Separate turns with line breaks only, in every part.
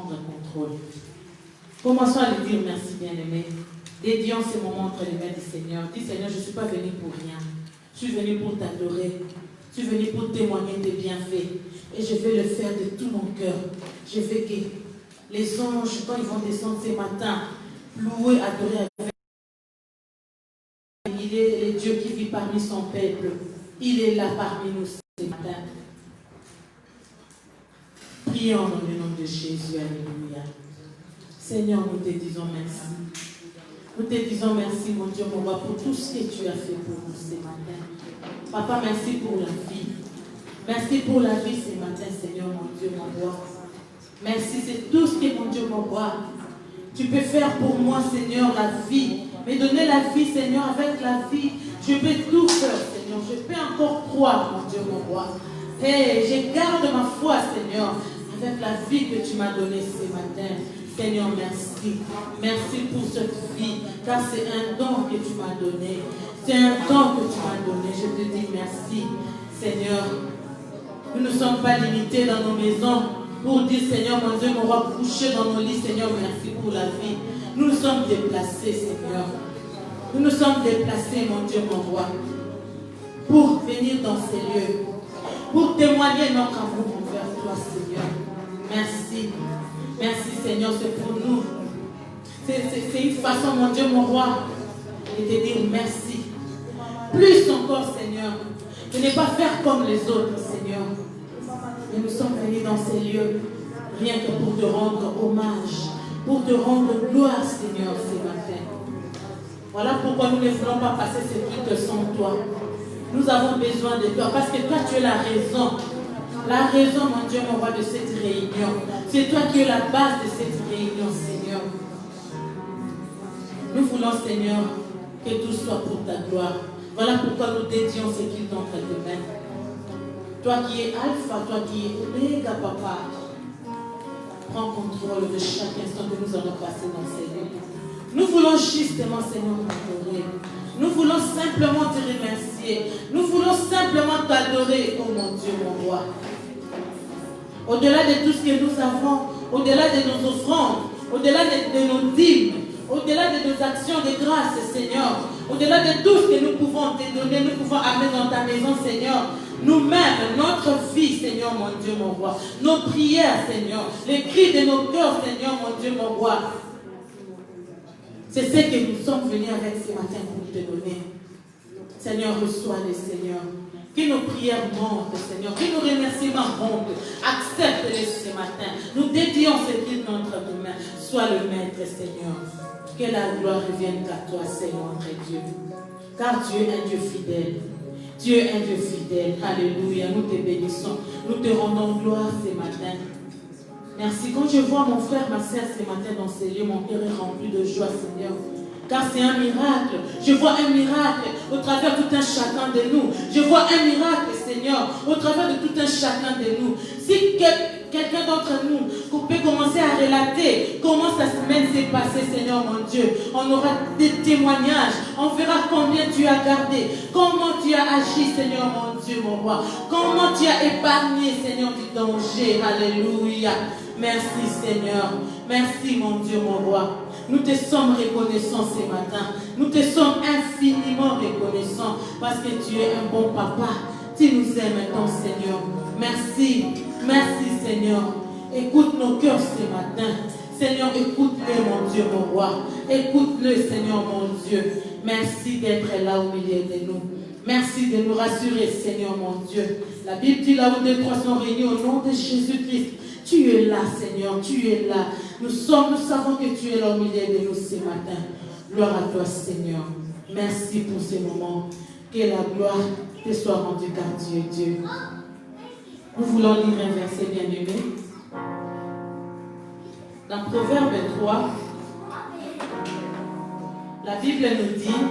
prendre contrôle. Commençons à lui dire merci, bien-aimé. Dédions ces moments entre les mains du Seigneur. Dis, Seigneur, je ne suis pas venu pour rien. Je suis venu pour t'adorer. Je suis venu pour témoigner des bienfaits. Et je vais le faire de tout mon cœur. Je veux que les anges, quand ils vont descendre ce matin, louer, adorer avec. Il est le Dieu qui vit parmi son peuple. Il est là parmi nous ce matin. Prions dans le nom de Jésus. Alléluia. Seigneur, nous te disons merci. Nous te disons merci, mon Dieu, mon roi, pour tout ce que tu as fait pour nous ce matin. Papa, merci pour la vie. Merci pour la vie ce matin, Seigneur, mon Dieu, mon roi. Merci, c'est tout ce que, mon Dieu, mon roi, tu peux faire pour moi, Seigneur, la vie. Mais donner la vie, Seigneur, avec la vie, je peux tout faire, Seigneur. Je peux encore croire, mon Dieu, mon roi. Et je garde ma foi, Seigneur, avec la vie que tu m'as donnée ce matin. Seigneur, merci. Merci pour cette vie, car c'est un don que tu m'as donné. C'est un don que tu m'as donné. Je te dis merci, Seigneur. Nous ne sommes pas limités dans nos maisons pour dire, Seigneur, mon Dieu, mon roi, coucher dans nos lits, Seigneur, merci pour la vie. Nous nous sommes déplacés, Seigneur. Nous nous sommes déplacés, mon Dieu, mon roi, pour venir dans ces lieux, pour témoigner notre amour envers toi, Seigneur. Merci. Merci, Seigneur, c'est pour nous. C'est une façon, mon Dieu, mon roi, de te dire merci. Plus encore, Seigneur, de ne pas faire comme les autres, Seigneur. Mais nous sommes venus dans ces lieux, rien que pour te rendre hommage, pour te rendre gloire, Seigneur, ce matin. Voilà pourquoi nous ne voulons pas passer ce culte sans toi. Nous avons besoin de toi, parce que toi, tu es la raison. La raison, mon Dieu, mon roi, de cette réunion. C'est toi qui es la base de cette réunion, Seigneur. Nous voulons, Seigneur, que tout soit pour ta gloire. Voilà pourquoi nous dédions ce qu'il entre tes mains. Toi qui es Alpha, toi qui es Oméga, Papa, prends contrôle de chaque instant que nous allons passer dans ces lieux. Nous voulons justement, Seigneur, t'adorer. Nous voulons simplement te remercier. Nous voulons simplement t'adorer, oh mon Dieu, mon roi. Au-delà de tout ce que nous avons, au-delà de nos offrandes, au-delà de nos dîmes, au-delà de nos actions de grâce, Seigneur, au-delà de tout ce que nous pouvons te donner, nous pouvons amener dans ta maison, Seigneur, nous-mêmes, notre vie, Seigneur, mon Dieu, mon roi, nos prières, Seigneur, les cris de nos cœurs, Seigneur, mon Dieu, mon roi, c'est ce que nous sommes venus avec ce matin pour te donner. Seigneur, reçois-les, Seigneur. Que nos prières montent, Seigneur. Que nos remerciements montent. Accepte-les ce matin. Nous dédions ce qui est entre tes mains. Sois le maître, Seigneur. Que la gloire revienne à toi, Seigneur, notre Dieu. Car tu es un Dieu fidèle. Tu es un Dieu fidèle. Alléluia. Nous te bénissons. Nous te rendons gloire ce matin. Merci. Quand je vois mon frère, ma soeur ce matin dans ces lieux, mon cœur est rempli de joie, Seigneur. Car c'est un miracle. Je vois un miracle au travers de tout un chacun de nous. Je vois un miracle, Seigneur, au travers de tout un chacun de nous. Si quelqu'un d'entre nous peut commencer à relater comment sa semaine s'est passée, Seigneur mon Dieu, on aura des témoignages. On verra combien tu as gardé, comment tu as agi, Seigneur mon Dieu, mon roi. Comment tu as épargné, Seigneur, du danger. Alléluia. Merci, Seigneur. Merci, mon Dieu, mon roi. Nous te sommes reconnaissants ce matin. Nous te sommes infiniment reconnaissants parce que tu es un bon papa. Tu nous aimes tant, Seigneur. Merci. Merci, Seigneur. Écoute nos cœurs ce matin. Seigneur, écoute-le, mon Dieu, mon roi. Écoute-le, Seigneur, mon Dieu. Merci d'être là au milieu de nous. Merci de nous rassurer, Seigneur, mon Dieu. La Bible dit là où 2 ou 3 sont réunis au nom de Jésus-Christ. Tu es là, Seigneur, tu es là. Nous savons que tu es là au milieu de nous ce matin. Gloire à toi, Seigneur. Merci pour ces moments. Que la gloire te soit rendue, car tu es Dieu. Nous voulons lire un verset bien-aimé. Dans Proverbe 3, la Bible nous dit: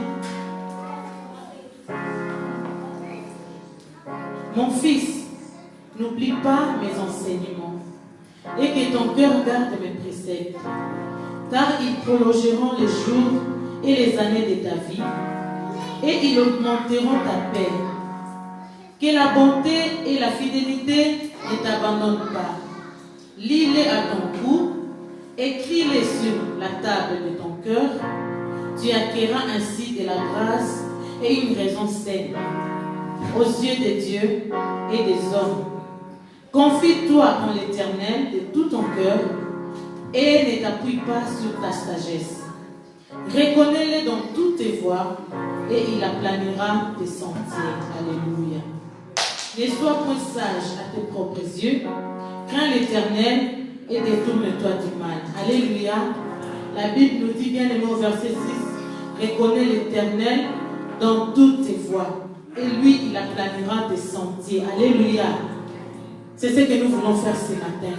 Mon fils, n'oublie pas mes enseignements, et que ton cœur garde mes préceptes, car ils prolongeront les jours et les années de ta vie, et ils augmenteront ta paix. Que la bonté et la fidélité ne t'abandonnent pas. Lis-les à ton cou Écris-les sur la table de ton cœur. Tu acquerras ainsi de la grâce et une raison saine aux yeux de Dieu et des hommes. Confie-toi en l'Éternel de tout ton cœur et ne t'appuie pas sur ta sagesse. Reconnais-le dans toutes tes voies et il aplanira tes sentiers. Alléluia. Ne sois point sage à tes propres yeux. Crains l'Éternel et détourne-toi du mal. Alléluia. La Bible nous dit bien aimé au verset 6, reconnais l'Éternel dans toutes tes voies et lui il aplanira tes sentiers. Alléluia. C'est ce que nous voulons faire ce matin.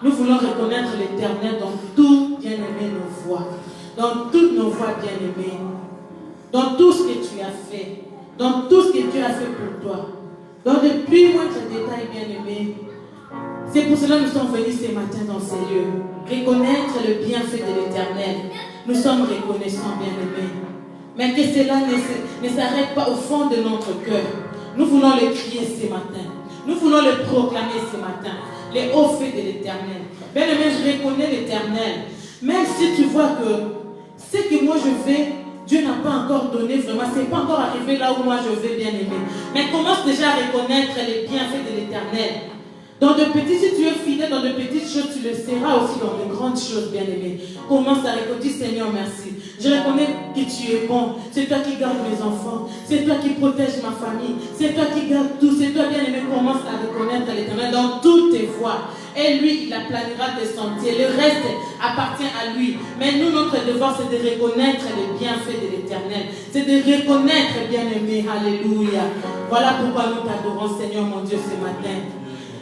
Nous voulons reconnaître l'Éternel dans tout, bien-aimé, nos voies. Dans toutes nos voies, bien-aimées. Dans tout ce que tu as fait. Dans tout ce que Dieu a fait pour toi. Dans le plus moindre détail, bien-aimé. C'est pour cela que nous sommes venus ce matin dans ces lieux. Reconnaître le bienfait de l'Éternel. Nous sommes reconnaissants, bien-aimés. Mais que cela ne s'arrête pas au fond de notre cœur. Nous voulons le crier ce matin. Nous voulons le proclamer ce matin. Les hauts faits de l'Éternel. Bien-aimé, je reconnais l'Éternel. Même si tu vois que ce que moi je fais, Dieu n'a pas encore donné vraiment. Ce n'est pas encore arrivé là où moi je vais, bien-aimé. Mais commence déjà à reconnaître les bienfaits de l'Éternel. Dans de petits, si tu es fidèle dans de petites choses, tu le seras aussi dans de grandes choses, bien-aimé. Commence à reconnaître, Seigneur, merci. Je reconnais que tu es bon. C'est toi qui gardes mes enfants. C'est toi qui protèges ma famille. C'est toi qui gardes tout. C'est toi, bien-aimé, commence à reconnaître l'Éternel dans toutes tes voies. Et lui, il aplanira tes sentiers. Le reste appartient à lui. Mais nous, notre devoir, c'est de reconnaître les bienfaits de l'Éternel. C'est de reconnaître, bien-aimé. Alléluia. Voilà pourquoi nous t'adorons, Seigneur, mon Dieu, ce matin.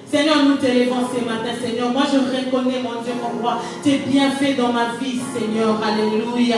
Seigneur, nous t'élevons ce matin, Seigneur. Moi, je reconnais, mon Dieu, mon roi, tes bienfaits dans ma vie, Seigneur. Alléluia.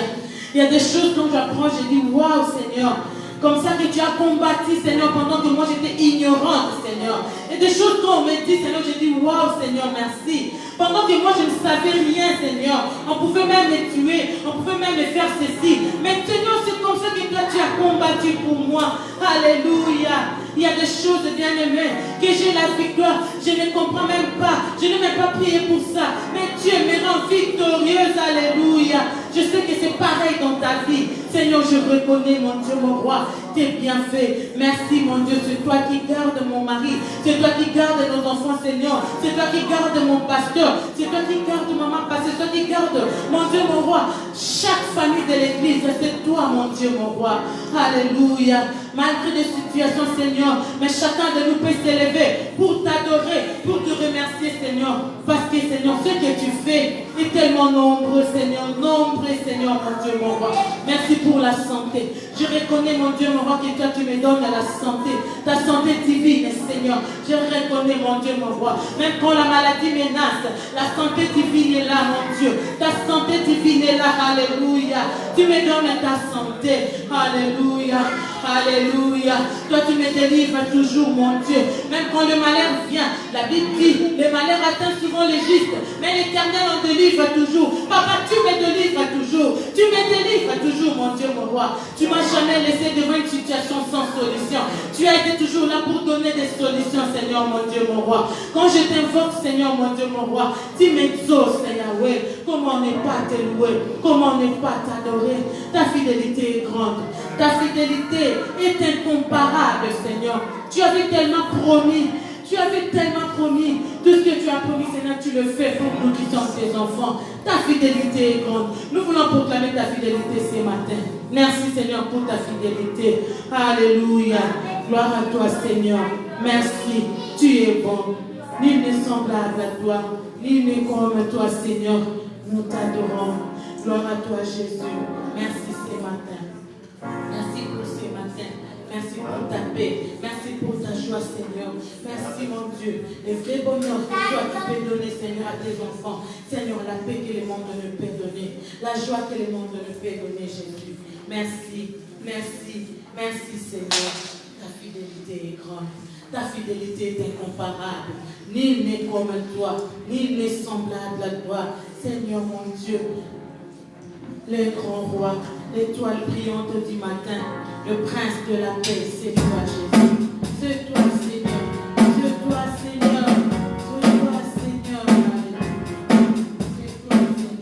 Il y a des choses dont j'apprends, je dis, waouh, Seigneur. Comme ça que tu as combattu, Seigneur, pendant que moi j'étais ignorante, Seigneur. Et des choses qu'on me dit, Seigneur, je dis, waouh, Seigneur, merci. Pendant que moi je ne savais rien, Seigneur. On pouvait même me tuer, on pouvait même me faire ceci. Mais Seigneur, c'est comme ça que toi tu as combattu pour moi. Alléluia. Il y a des choses, bien-aimées, que j'ai la victoire. Je ne comprends même pas. Je ne vais pas prier pour ça. Mais Dieu me rend victorieuse. Alléluia. Je sais que c'est pareil dans ta vie. Seigneur, je reconnais, mon Dieu, mon roi, tes bienfaits. Merci, mon Dieu. C'est toi qui gardes mon mari. C'est toi qui gardes nos enfants, Seigneur. C'est toi qui gardes mon pasteur. C'est toi qui gardes maman, c'est toi qui gardes, mon Dieu, mon roi. Chaque famille de l'église, c'est toi, mon Dieu, mon roi. Alléluia. Malgré des situations, Seigneur, mais chacun de nous peut s'élever pour t'adorer, pour te remercier, Seigneur. Parce que, Seigneur, ce que tu fais est tellement nombreux, Seigneur. Nombreux, Seigneur, mon Dieu, mon roi. Merci pour la santé. Je reconnais, mon Dieu, mon roi, que toi, tu me donnes la santé. Ta santé divine, Seigneur. Je reconnais, mon Dieu, mon roi. Même quand la maladie menace, la santé divine est là, mon Dieu. Ta santé divine est là. Alléluia. Tu me donnes ta santé. Alléluia. Alléluia. Toi, tu me délivres toujours, mon Dieu. Même quand le malheur vient, la Bible dit, le malheur atteint souvent les justes. Mais l'Éternel en délivre toujours. Papa, tu me délivres toujours. Tu me délivres toujours, mon Dieu, mon roi. Tu m'as jamais laissé devant une situation sans solution. Tu as été toujours là pour donner des solutions, Seigneur, mon Dieu, mon roi. Quand je t'invoque, Seigneur, mon Dieu, mon roi, tu m'exauces, Yahweh. Comment ne pas te louer? Comment ne pas t'adorer? Ta fidélité est grande. Ta fidélité est incomparable, Seigneur. Tu avais tellement promis. Tu avais tellement promis. Tout ce que tu as promis, Seigneur, tu le fais pour nous qui sommes tes enfants. Ta fidélité est grande. Nous voulons proclamer ta fidélité ce matin. Merci, Seigneur, pour ta fidélité. Alléluia. Gloire à toi, Seigneur. Merci. Tu es bon. Nul n'est semblable à toi. Nul n'est comme toi, Seigneur. Nous t'adorons. Gloire à toi, Jésus. Merci ce matin. Merci pour ce matin. Merci pour ta paix. Merci pour ta joie, Seigneur. Merci, mon Dieu. Le vrai bonheur que toi tu peux donner, Seigneur, à tes enfants. Seigneur, la paix que le monde ne peut donner. La joie que le monde ne peut donner, Jésus. Merci. Merci. Merci, Seigneur. Ta fidélité est grande. Ta fidélité est incomparable. Nul n'est comme toi. Nul n'est semblable à toi. Seigneur, mon Dieu. Le grand roi, l'étoile brillante du matin, le prince de la paix, c'est toi, Jésus. C'est toi, Seigneur. C'est toi, Seigneur. C'est toi, Seigneur. C'est toi, Seigneur.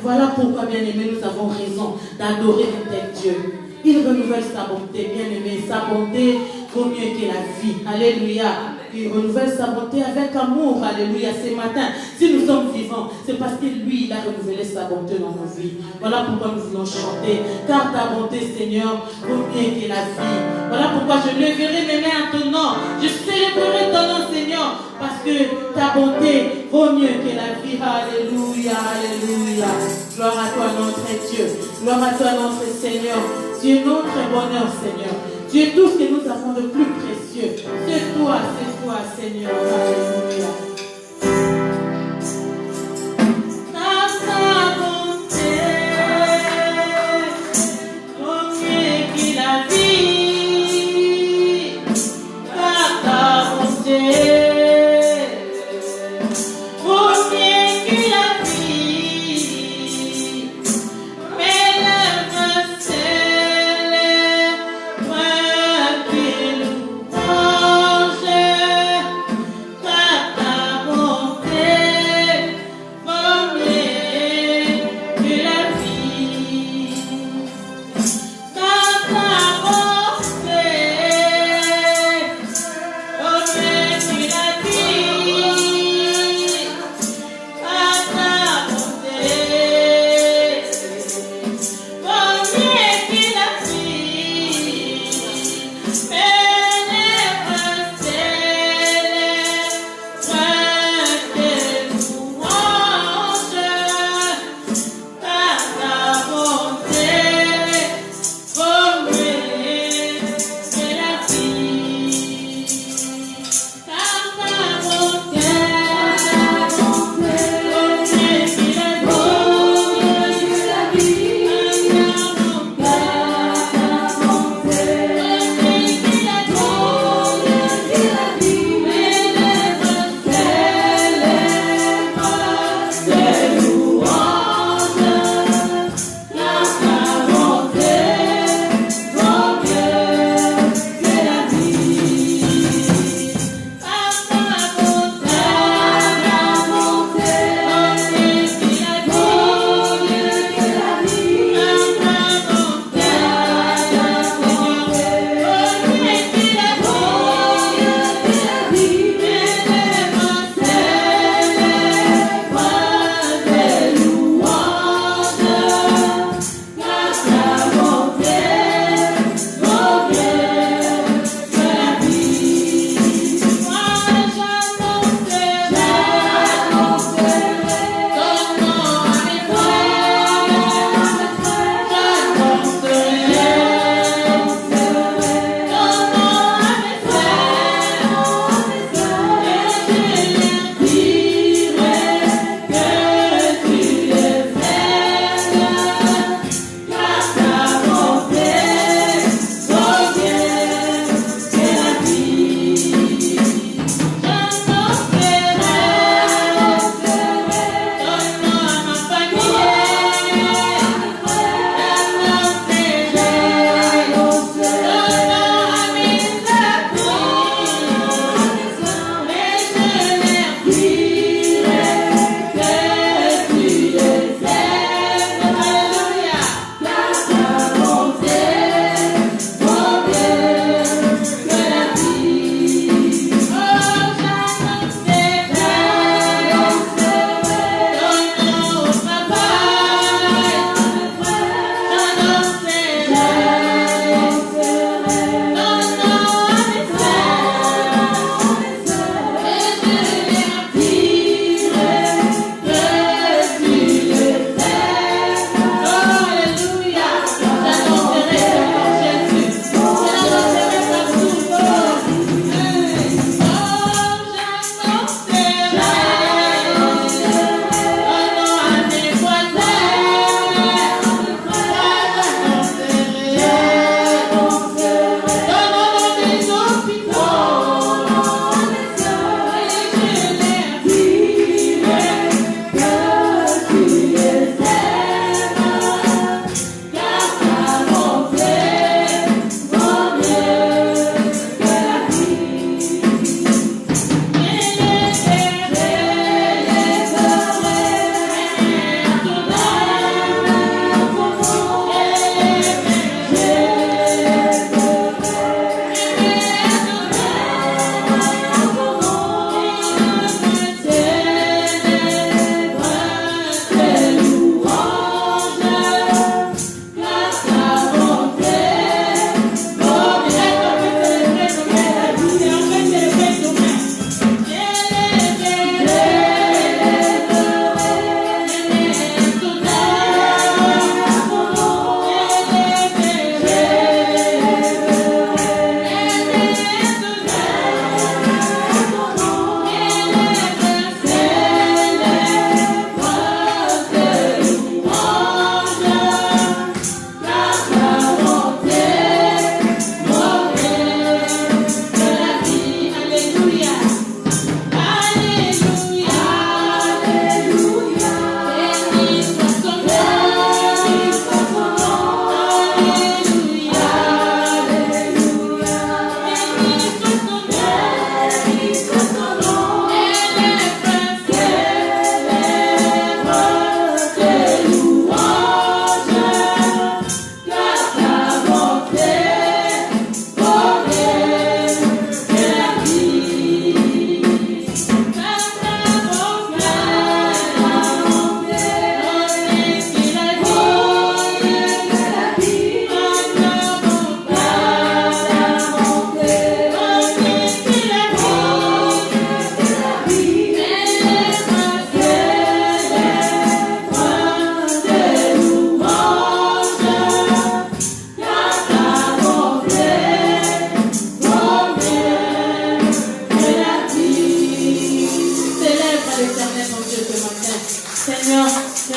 Voilà pourquoi, bien-aimés, nous avons raison d'adorer un tel Dieu. Il renouvelle sa bonté, bien-aimés. Sa bonté vaut mieux que la vie. Alléluia. Il renouvelle sa bonté avec amour. Alléluia. Ce matin, si nous sommes vivants, c'est parce que lui, il a renouvelé sa bonté dans nos vies. Voilà pourquoi nous voulons chanter. Car ta bonté, Seigneur, vaut mieux que la vie. Voilà pourquoi je leverai mes mains à ton nom. Je célébrerai ton nom, Seigneur. Parce que ta bonté vaut mieux que la vie. Alléluia, alléluia. Gloire à toi, notre Dieu. Gloire à toi, notre Seigneur. Tu es notre bonheur, Seigneur. Tu es tout ce que nous avons de plus précieux. C'est toi, Seigneur. Alléluia. Ta bonté, vaut mieux que la vie. Ta bonté.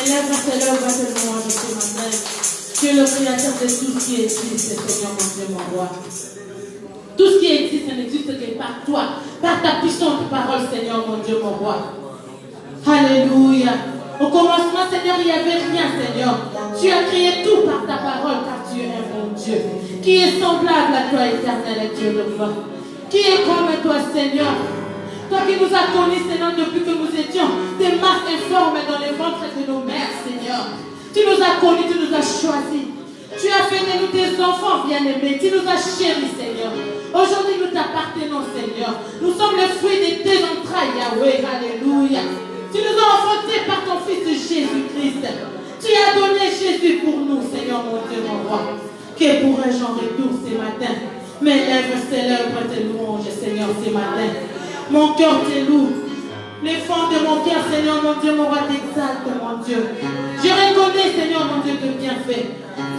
lèvres, Seigneur, va te louange ce matin. Tu es le créateur de tout ce qui existe, Seigneur, mon Dieu, mon roi. Tout ce qui existe, ça n'existe que par toi, par ta puissante parole, Seigneur, mon Dieu, mon roi. Alléluia. Au commencement, Seigneur, il n'y avait rien, Seigneur. Tu as créé tout par ta parole, car tu es un bon Dieu. Qui est semblable à toi, éternel Dieu de gloire. Qui est comme toi, Seigneur. Toi qui nous as connus, Seigneur, depuis que nous étions des masses informes dans les ventres de nos mères, Seigneur. Tu nous as connus, tu nous as choisis. Tu as fait de nous tes enfants bien-aimés. Tu nous as chéris, Seigneur. Aujourd'hui, nous t'appartenons, Seigneur. Nous sommes le fruit de tes entrailles, Yahweh. Alléluia. Tu nous as enfantés par ton Fils Jésus-Christ. Tu as donné Jésus pour nous, Seigneur, mon Dieu, mon roi. Que pourrais-je en retour ce matin? Mes lèvres célèbrent tes louanges, Seigneur, ce matin. Mon cœur te loue. Les fonds de mon cœur, Seigneur, mon Dieu, mon roi, t'exalte, mon Dieu. Je reconnais, Seigneur, mon Dieu, de bienfait.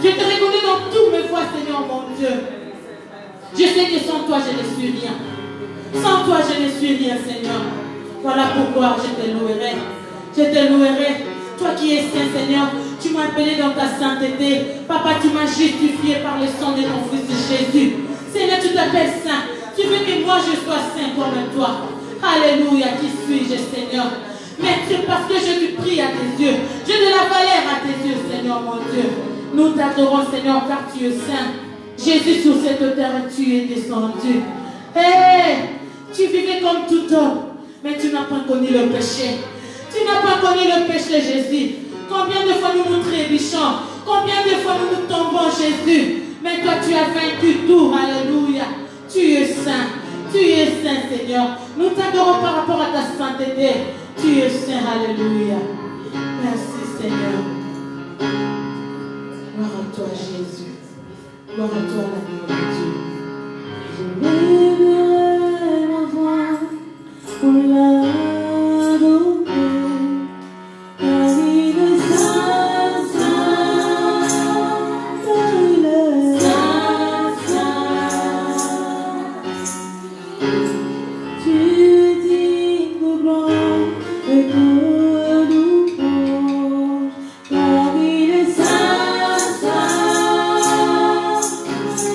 Je te reconnais dans tous mes voies, Seigneur, mon Dieu. Je sais que sans toi, je ne suis rien. Sans toi, je ne suis rien, Seigneur. Voilà pourquoi je te louerai. Je te louerai. Toi qui es saint, Seigneur, tu m'as appelé dans ta sainteté. Papa, tu m'as justifié par le sang de ton Fils Jésus. Seigneur, tu t'appelles saint. Tu veux que moi je sois saint comme toi. Alléluia, qui suis-je, Seigneur? Mais c'est parce que je suis pris à tes yeux. J'ai de la valeur à tes yeux, Seigneur, mon Dieu. Nous t'adorons, Seigneur, car tu es saint. Jésus, sur cette terre, tu es descendu. Hé, tu vivais comme tout homme. Mais tu n'as pas connu le péché. Tu n'as pas connu le péché, Jésus. Combien de fois nous nous trébuchons? Combien de fois nous nous tombons, Jésus? Mais toi, tu as vaincu tout. Alléluia. Tu es saint. Tu es saint, Seigneur. Nous t'adorons par rapport à ta sainteté. Tu es saint. Alléluia. Merci, Seigneur. Gloire à toi, Jésus. Gloire à toi, l'agneau de Dieu. Je lèverai ma voix pour l'adorer. Car il est saint, saint, il est saint, saint. Tu es digne de gloire et de louange. Car il est saint, saint, saint,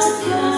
saint.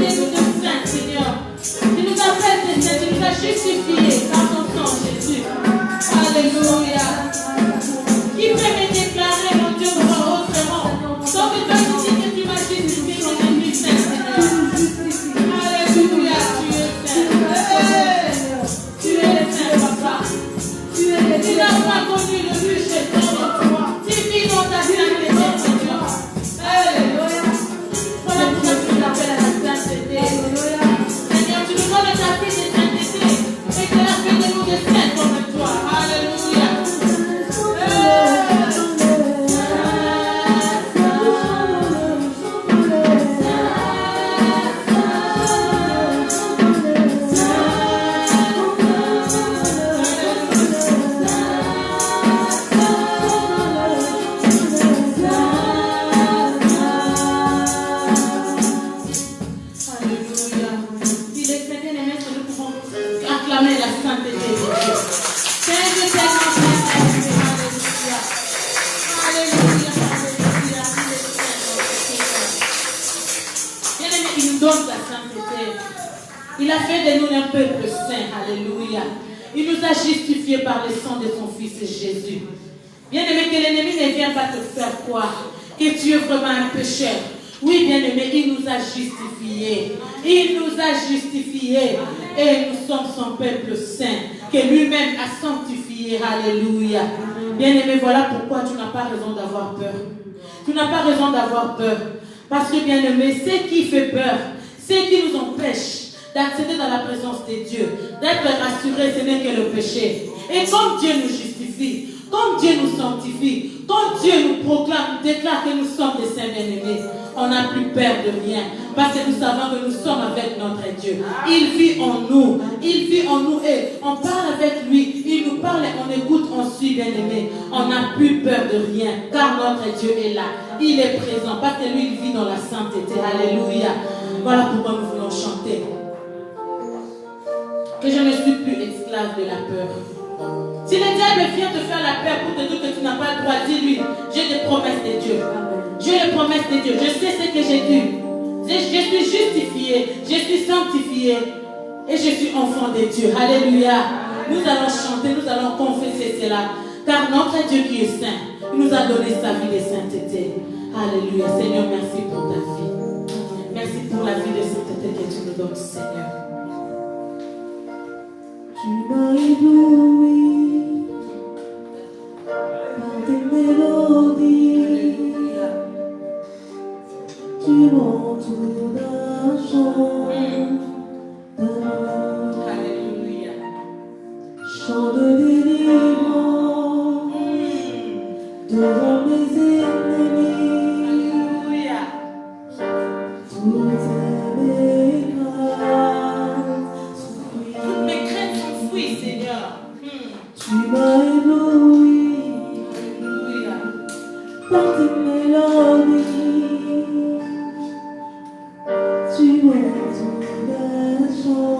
appelé-nous de saints, Seigneur. Tu nous appelles de saints, tu nous as justifiés par ton sang, Jésus. Alléluia. Qui peut me déclarer, mon Dieu, moi autrement? Sauf que toi, tu dis que tu m'as justifié, que je suis saint, Seigneur. Alléluia, tu es saint. Tu es saint, papa. Tu n'as pas connu le but chez toi. Tu vis dans ta sainteté, Seigneur. Alléluia. Voilà pourquoi tu l'appelles à la sainteté. Seigneur, tu nous donnes ta vie de sainteté. Et tu l'as fait de nous de saints comme toi. Alléluia. Il a fait de nous un peuple saint, alléluia. Il nous a justifiés par le sang de son Fils Jésus. Bien-aimé, que l'ennemi ne vient pas te faire croire que tu es vraiment un pécheur. Oui, bien-aimé, il nous a justifiés. Il nous a justifiés. Et nous sommes son peuple saint, que lui-même a sanctifié, alléluia. Bien-aimé, voilà pourquoi tu n'as pas raison d'avoir peur. Tu n'as pas raison d'avoir peur. Parce que, bien-aimé, ce qui fait peur, ce qui nous empêche d'accéder dans la présence de Dieu, d'être rassuré, ce n'est que le péché. Et comme Dieu nous justifie, comme Dieu nous sanctifie, comme Dieu nous proclame, nous déclare que nous sommes des saints bien-aimés, on n'a plus peur de rien. Parce que nous savons que nous sommes avec notre Dieu. Il vit en nous. Il vit en nous et on parle avec lui. Il nous parle et on écoute, on suit bien-aimé. On n'a plus peur de rien. Car notre Dieu est là. Il est présent. Parce que lui, il vit dans la sainteté. Alléluia. Voilà pourquoi nous voulons chanter. Que je ne suis plus esclave de la peur. Si le diable vient te faire la peur pour te dire que tu n'as pas le droit, dis-lui, j'ai des promesses de Dieu. J'ai les promesses de Dieu. Je sais ce que j'ai dû. Je suis justifié, je suis sanctifié et je suis enfant de Dieu. Alléluia. Nous allons chanter, nous allons confesser cela. Car notre Dieu qui est saint, il nous a donné sa vie de sainteté. Alléluia. Seigneur, merci pour ta vie. Merci pour la vie de sainteté que tu nous donnes, Seigneur.
Tu m'as ébloui par tes mélodies, tu m'entoures d'un chant d'amour,
Alléluia.
chant de délivrance devant mes ennemis.
Alléluia.
Toutes mes
Toutes mes craintes sont fuies, Seigneur.
tu m'as ébloui
Alléluia.
par tes mélodies, tu m'entoures d'un chant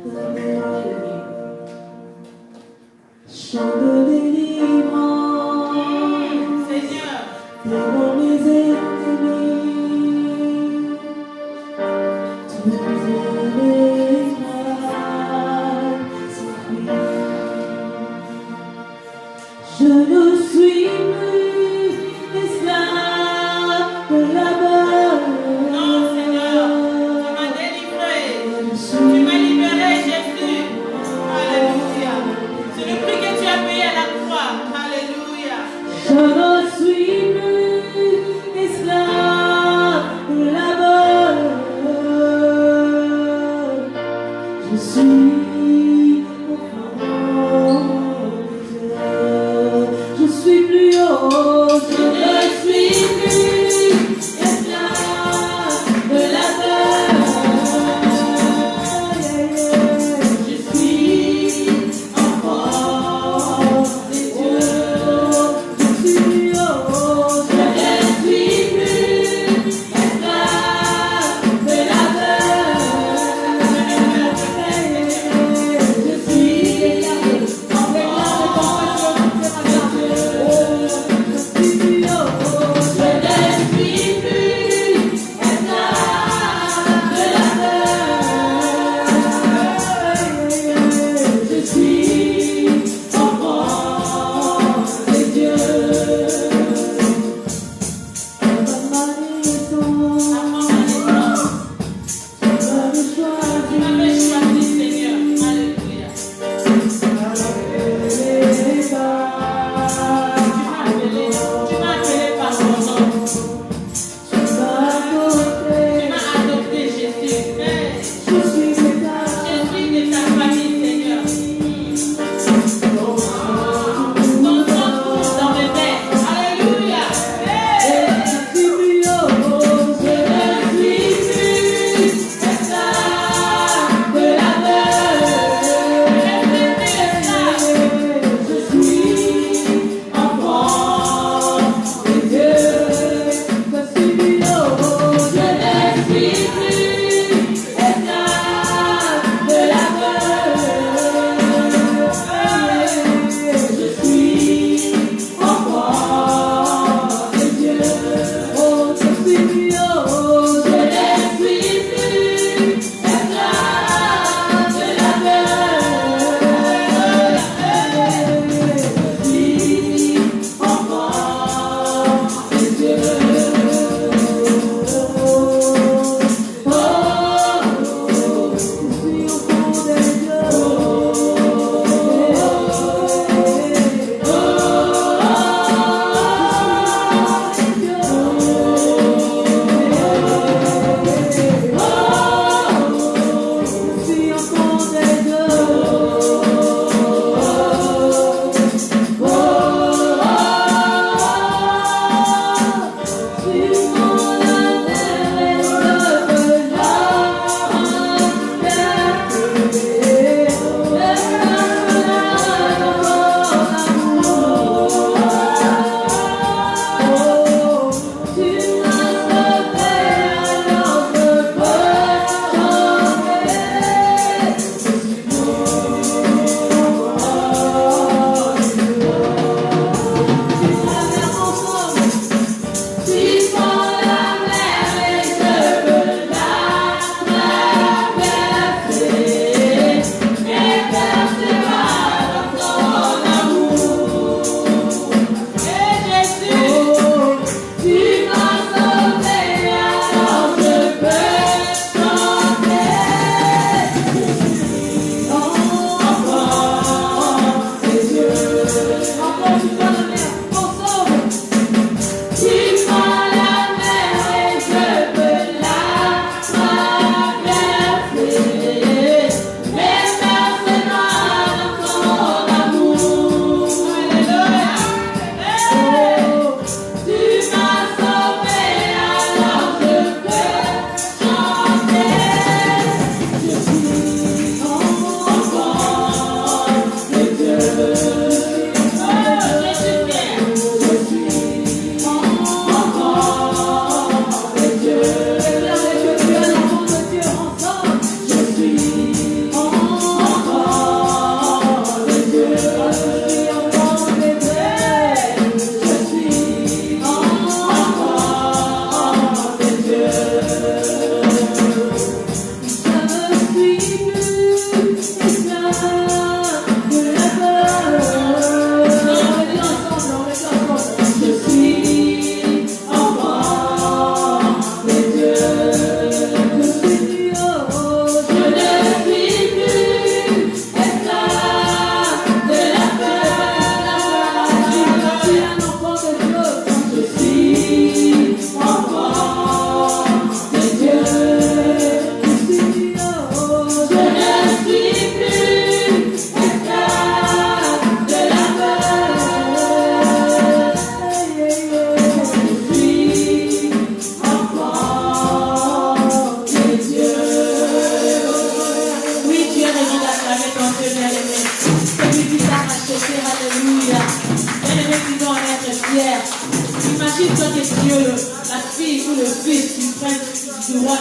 d'amour, chant de délivrance
Seigneur.
devant mes ennemis. Toutes mes craintes s'enfuient. Je ne suis plus esclave de la peur.
Non, Seigneur, tu m'as délivré.
Je
Tu m'as
suis
libéré, Jésus. Alléluia. C'est le prix que tu as payé à la croix. Alléluia.
Je ne suis plus esclave de la peur. Je suis enfant de Dieu. Je suis plus haut. Je ne suis plus esclave de la peur. Je suis enfant de Dieu. Je suis plus haut. Je ne suis plus esclave de la peur.
roi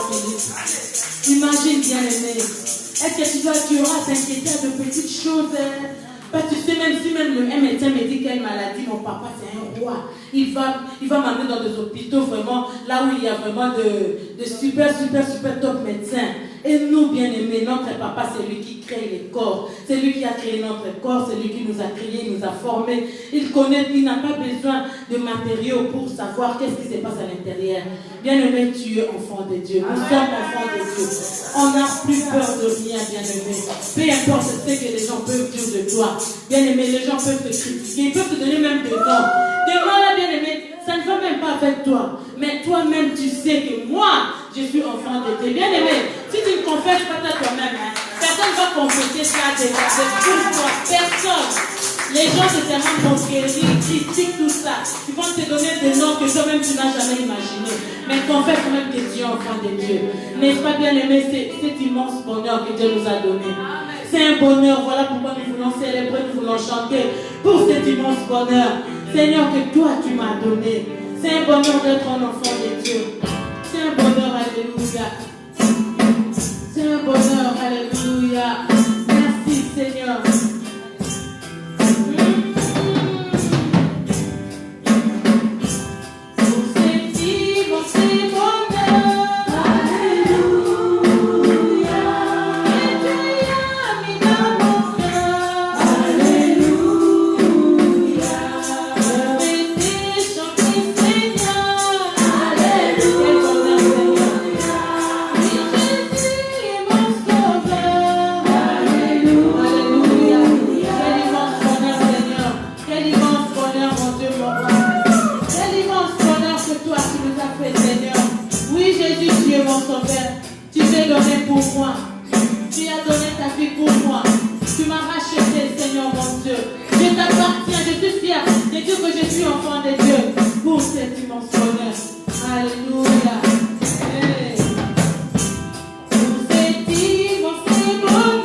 Philippe. Imagine, bien-aimé, est-ce que tu auras à t'inquiéter de petites choses? Parce que tu sais, même si un médecin me dit quelle maladie, mon papa c'est un roi. Il va m'amener dans des hôpitaux vraiment, là où il y a vraiment de super top médecins. Et nous, bien-aimés, notre papa, c'est lui qui crée les corps. C'est lui qui a créé notre corps, c'est lui qui nous a créés, il nous a formés. Il n'a pas besoin de matériaux pour savoir qu'est-ce qui se passe à l'intérieur. Bien-aimé, tu es enfant de Dieu. Nous sommes enfants de Dieu. On n'a plus peur de rien, bien-aimé. Peu importe ce que les gens peuvent dire de toi. Bien-aimé, les gens peuvent te critiquer, ils peuvent te donner même des noms. Des noms là, bien-aimé, ça ne va même pas avec toi. Mais toi-même, tu sais que moi, je suis enfant de Dieu. Bien-aimé, si tu ne confesses pas à toi-même, personne ne va confesser ça pour toi. Personne. Les gens se servent conquérir, critiquent tout ça. Ils vont te donner des noms que toi-même tu n'as jamais imaginé. Mais confesse quand même que tu es enfant de Dieu. N'est-ce pas, bien-aimé, cet immense bonheur que Dieu nous a donné. C'est un bonheur, voilà pourquoi nous voulons célébrer, nous voulons chanter pour cet immense bonheur. Seigneur, que toi tu m'as donné. C'est un bonheur d'être un enfant de Dieu. C'est un bonheur, alléluia. C'est un bonheur, alléluia. Merci Seigneur. Tu t'es donné pour moi. Tu as donné ta vie pour moi. Tu m'as racheté, Seigneur mon Dieu. Je t'appartiens, je suis fière de dire que je suis enfant de Dieu pour cet immense bonheur. Alléluia. Hey. Pour cet immense bonheur. Alléluia.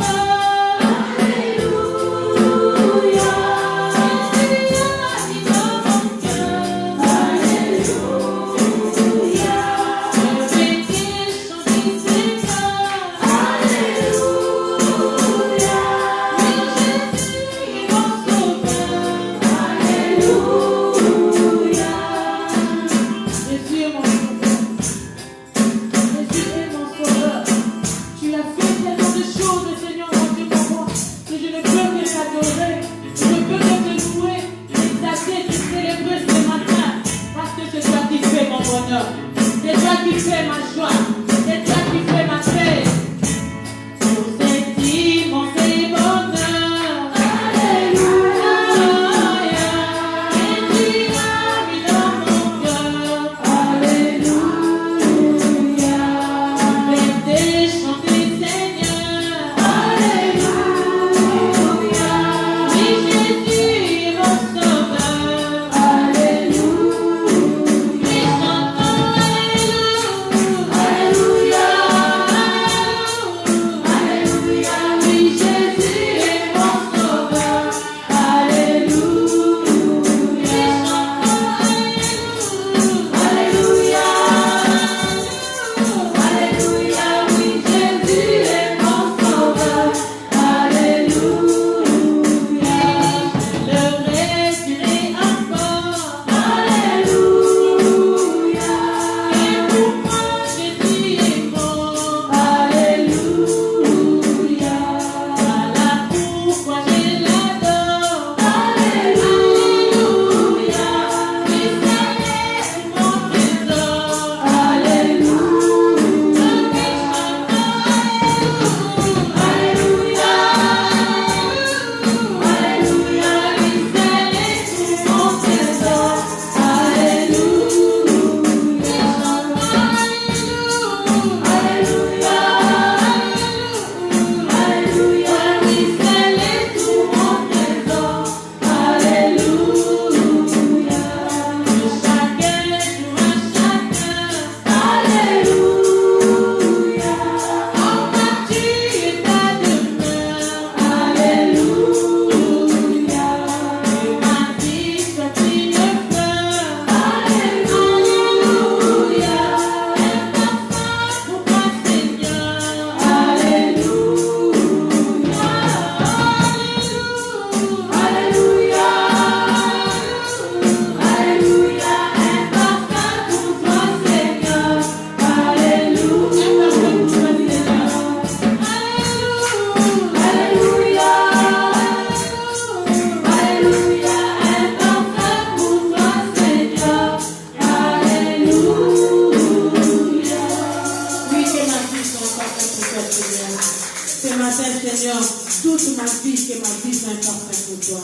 parfaite pour toi, Seigneur. Ce matin, Seigneur, toute ma vie, que ma vie soit parfaite pour toi.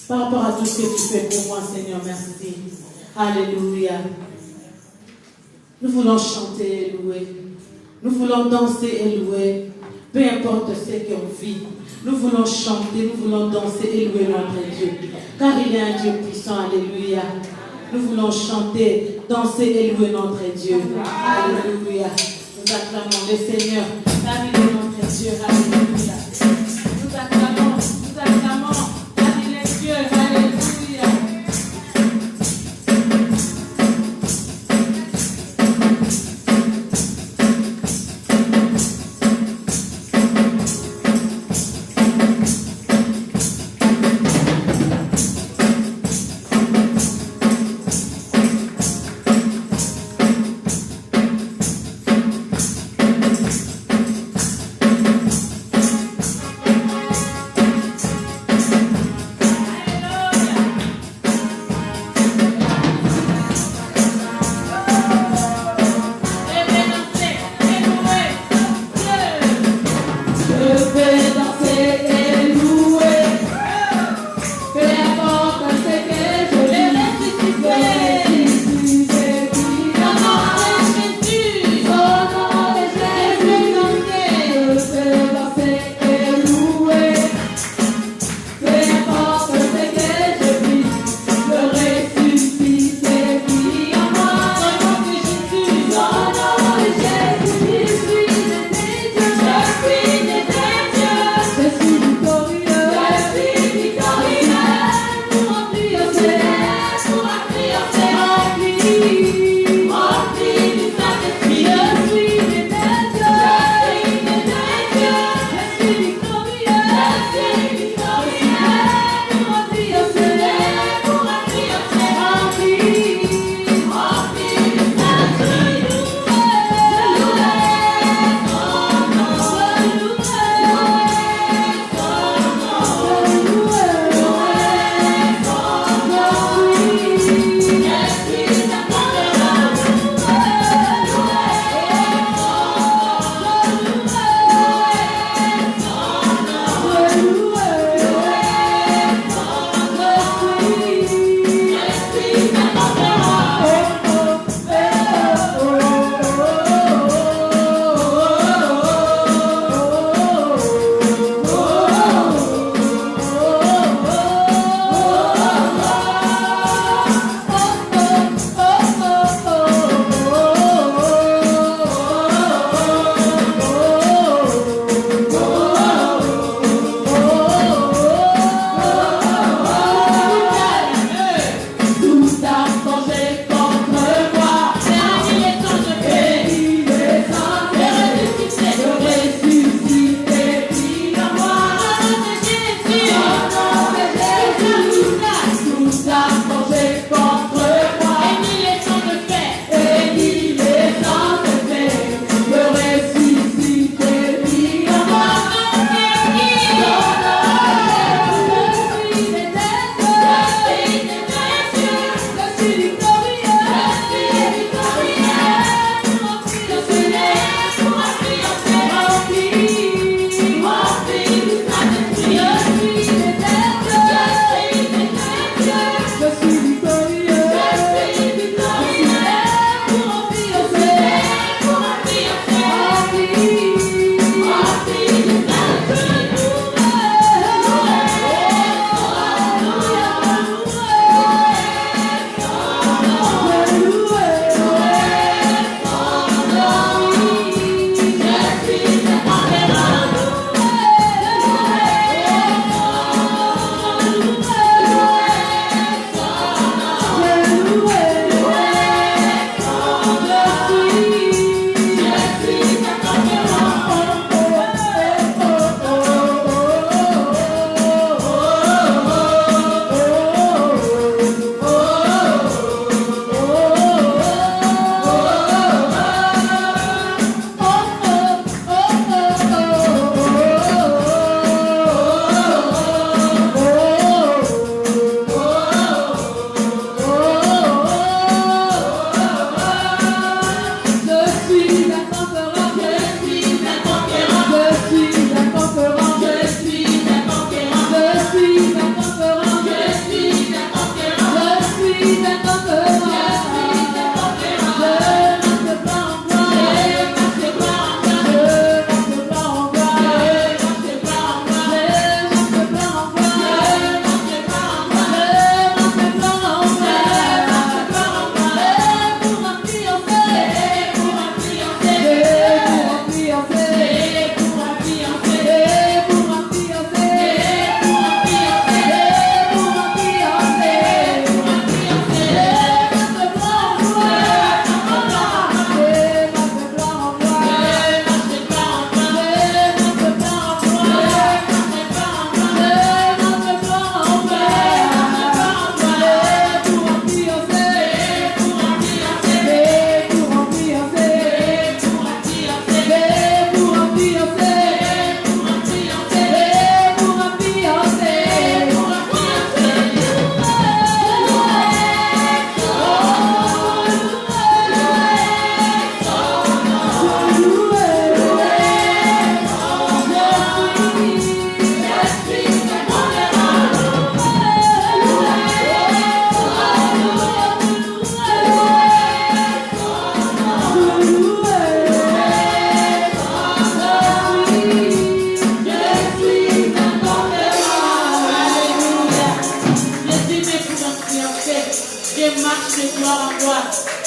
Par rapport à tout ce que tu fais pour moi, Seigneur, merci. Alléluia. Nous voulons chanter et louer. Nous voulons danser et louer. Peu importe ce qu'on vit. Nous voulons chanter, nous voulons danser et louer notre Dieu. Car il est un Dieu puissant. Alléluia. Nous voulons chanter, danser et louer notre Dieu. Alléluia. Nous acclamons le Seigneur. Car il est notre Dieu. Alléluia. Nous acclamons, car il est Dieu. Alléluia.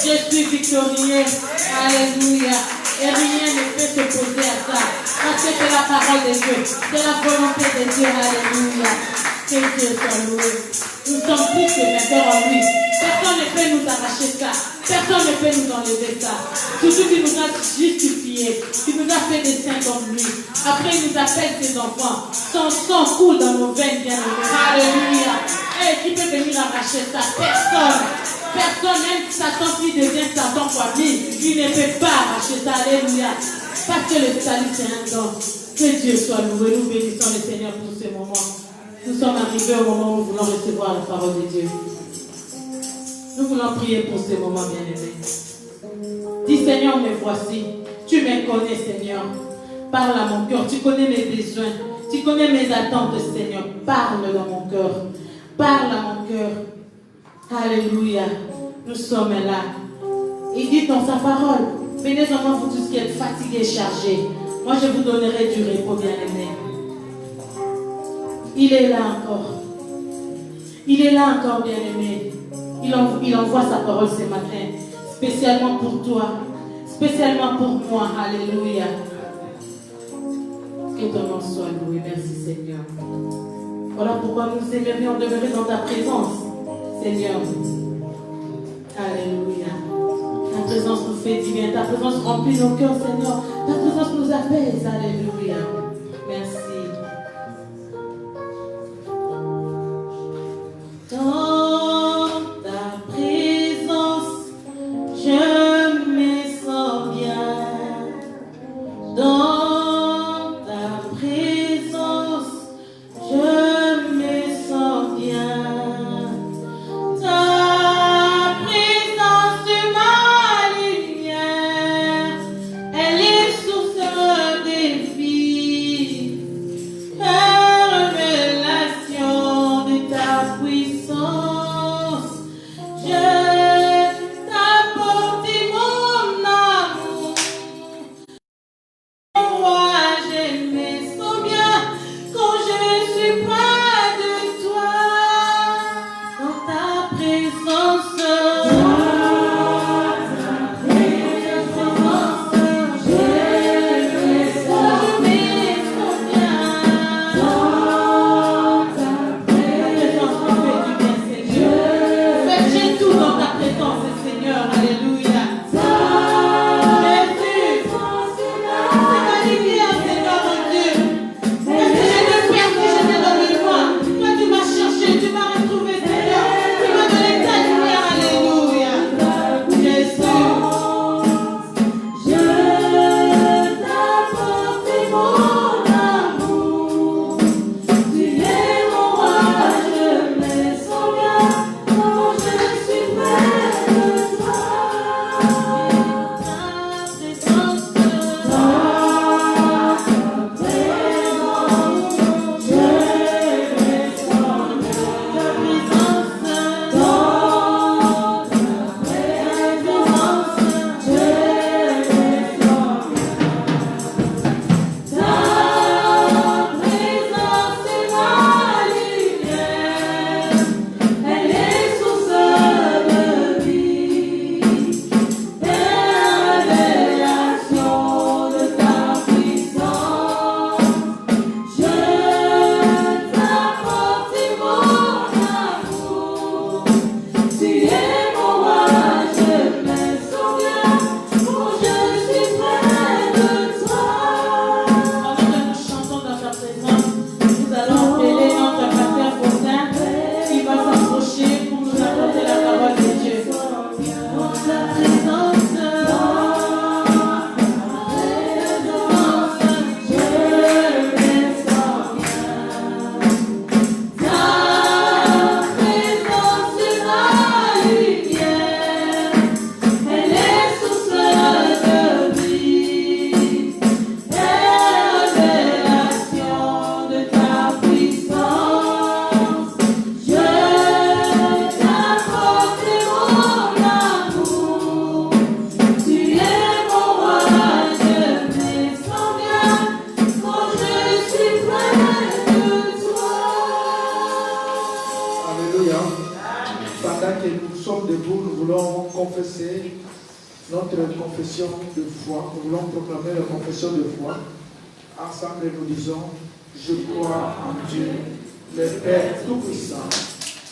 Je suis victorieux. Alléluia. Et rien ne peut s'opposer à ça. Parce que c'est la parole de Dieu. C'est la volonté de Dieu. Alléluia. Que Dieu soit loué. Nous sommes plus que vainqueurs en lui. Personne ne peut nous arracher ça. Personne ne peut nous enlever ça. Surtout qu'il nous a justifiés. Il nous a fait des saints comme lui. Après, il nous appelle ses enfants. Son sang coule dans nos veines, bien aimés. Alléluia. Et qui peut venir arracher ça? Personne. Personne, même Satan qui devient Satan fois 1000, il ne peut pas arracher ça. Alléluia. Parce que le salut, c'est un don. Que Dieu soit loué. Nous bénissons le Seigneur pour ce moment. Nous sommes arrivés au moment où nous voulons recevoir la parole de Dieu. Nous voulons prier pour ce moment, bien-aimé. Dis, Seigneur, me voici. Tu me connais, Seigneur. Parle à mon cœur. Tu connais mes besoins. Tu connais mes attentes, Seigneur. Parle dans mon cœur. Parle à mon cœur. Alléluia. Nous sommes là. Il dit dans sa parole, venez en moi, vous tous qui êtes fatigués et chargés. Moi, je vous donnerai du repos, bien-aimé. Il est là encore. Il est là encore, bien-aimé. Il envoie sa parole ce matin, spécialement pour toi, spécialement pour moi. Alléluia. Que ton nom soit loué. Merci, Seigneur. Voilà pourquoi nous aimerions demeurer dans ta présence, Seigneur. Alléluia. Ta présence nous fait du bien. Ta présence remplit nos cœurs, Seigneur. Ta présence nous apaise. Alléluia. Merci. Dans ta présence, je me sens bien. Dans ta présence, je me sens bien. Ta présence de ma lumière, elle est source de vie.
notre confession de foi. Nous voulons proclamer la confession de foi. Ensemble, nous disons, je crois en Dieu, le Père Tout-Puissant,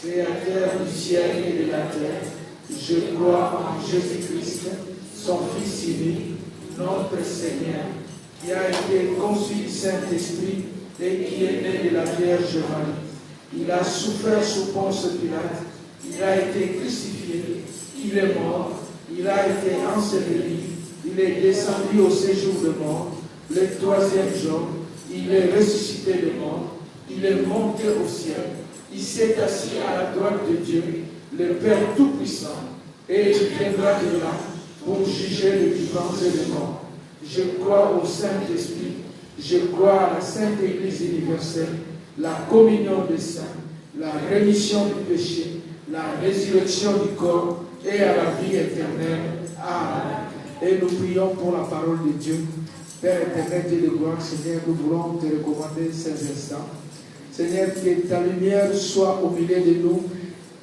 Créateur du ciel et de la terre. Je crois en Jésus-Christ, son Fils unique, notre Seigneur, qui a été conçu du Saint-Esprit et qui est né de la Vierge Marie. Il a souffert sous Ponce Pilate, il a été crucifié, il est mort, il a été enseveli, il est descendu au séjour de mort, le troisième jour, il est ressuscité de mort, il est monté au ciel, il s'est assis à la droite de Dieu, le Père Tout-Puissant, et il viendra de là pour juger les vivants et les morts. Je crois au Saint-Esprit, je crois à la Sainte Église universelle, la communion des saints, la rémission du péché, la résurrection du corps et à la vie éternelle. Amen. Et nous prions pour la parole de Dieu. Père éternel, Dieu de gloire, Seigneur, nous voulons te recommander ces instants. Seigneur, que ta lumière soit au milieu de nous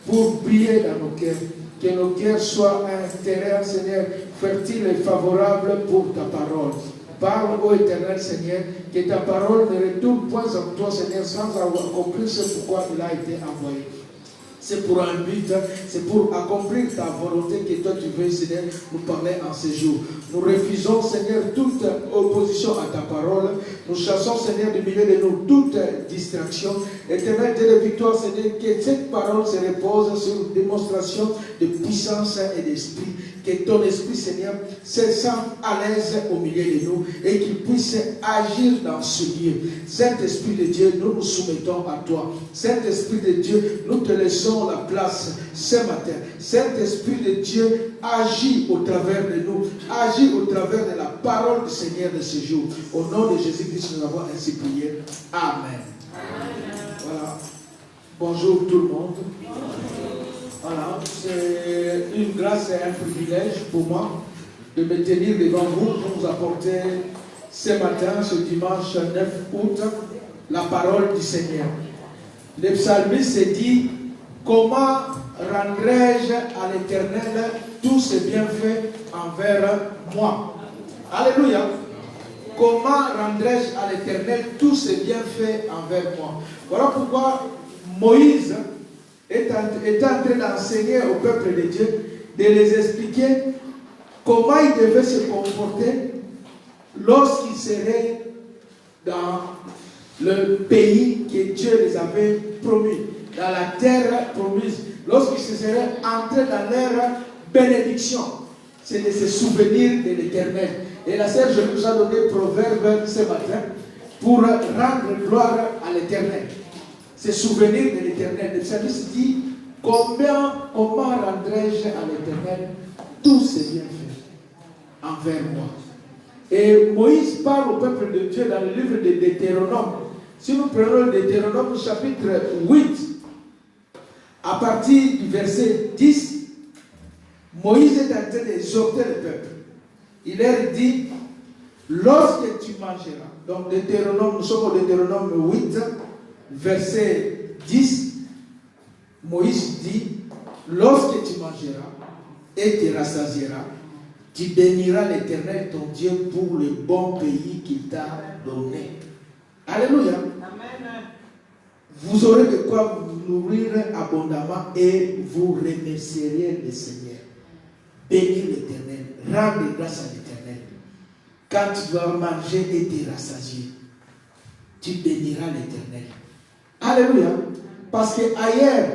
pour briller dans nos cœurs. Que nos cœurs soient un terrain, Seigneur, fertile et favorable pour ta parole. Parle, ô éternel Seigneur, que ta parole ne retourne point en toi, Seigneur, sans avoir compris ce pourquoi il a été envoyé. C'est pour un but, c'est pour accomplir ta volonté que toi tu veux, Seigneur, nous parler en ce jour. Nous refusons, Seigneur, toute opposition à ta parole. Nous chassons, Seigneur, du milieu de nous toute distraction. Éternel Dieu de victoire, Seigneur, que cette parole se repose sur une démonstration de puissance et d'esprit. Que ton esprit, Seigneur, se sente à l'aise au milieu de nous et qu'il puisse agir dans ce lieu. Saint-Esprit de Dieu, nous nous soumettons à toi. Saint-Esprit de Dieu, nous te laissons la place ce matin. Saint-Esprit de Dieu, agis au travers de nous. Agis au travers de la parole du Seigneur de ce jour. Au nom de Jésus-Christ, nous avons ainsi prié. Amen. Voilà. Bonjour tout le monde. Voilà, c'est une grâce et un privilège pour moi de me tenir devant vous pour vous apporter ce matin, ce dimanche 9 août, la parole du Seigneur. Le psalmiste s'est dit, comment rendrai-je à l'Éternel tous ses bienfaits envers moi? Alléluia. Comment rendrai-je à l'Éternel tous ses bienfaits envers moi? Voilà pourquoi Moïse est en train d'enseigner au peuple de Dieu, de les expliquer comment ils devaient se comporter lorsqu'ils seraient dans le pays que Dieu les avait promis, dans la terre promise, lorsqu'ils se seraient entrés dans leur bénédiction. C'est de se souvenir de l'Éternel. Et la sœur, je nous ai donné proverbe ce matin pour rendre gloire à l'Éternel. Se souvenir de l'Éternel. Le psalmiste dit, comment rendrai-je à l'Éternel tous ses bienfaits envers moi? Et Moïse parle au peuple de Dieu dans le livre de Deutéronome. Si nous prenons le Deutéronome chapitre 8, à partir du verset 10, Moïse est en train d'exhorter le peuple. Il leur dit, lorsque tu mangeras, donc Deutéronome, nous sommes au Deutéronome 8, verset 10, Moïse dit, lorsque tu mangeras et te rassasieras, tu béniras l'Éternel ton Dieu pour le bon pays qu'il t'a donné. Alléluia. Amen. Vous aurez de quoi vous nourrir abondamment et vous remercierez le Seigneur. Bénis l'Éternel, rendre grâce à l'Éternel. Quand tu vas manger et te rassasier, tu béniras l'Éternel. Alléluia. Parce qu'ailleurs,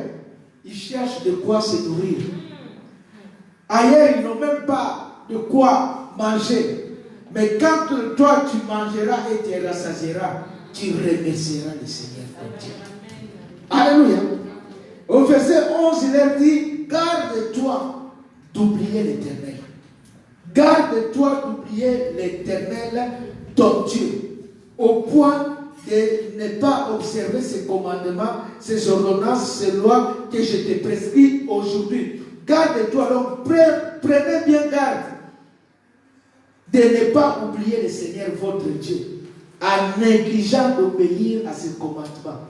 ils cherchent de quoi se nourrir. Ailleurs, ils n'ont même pas de quoi manger. Mais quand toi, tu mangeras et te rassasieras, tu remercieras le Seigneur ton Dieu. Alléluia. Au verset 11, il leur dit, garde-toi d'oublier l'Éternel. Garde-toi d'oublier l'Éternel ton Dieu. Au point de ne pas observer ses commandements, ses ordonnances, ses lois que je te prescris aujourd'hui. Garde-toi, donc prenez bien garde de ne pas oublier le Seigneur votre Dieu, en négligeant d'obéir à ses commandements,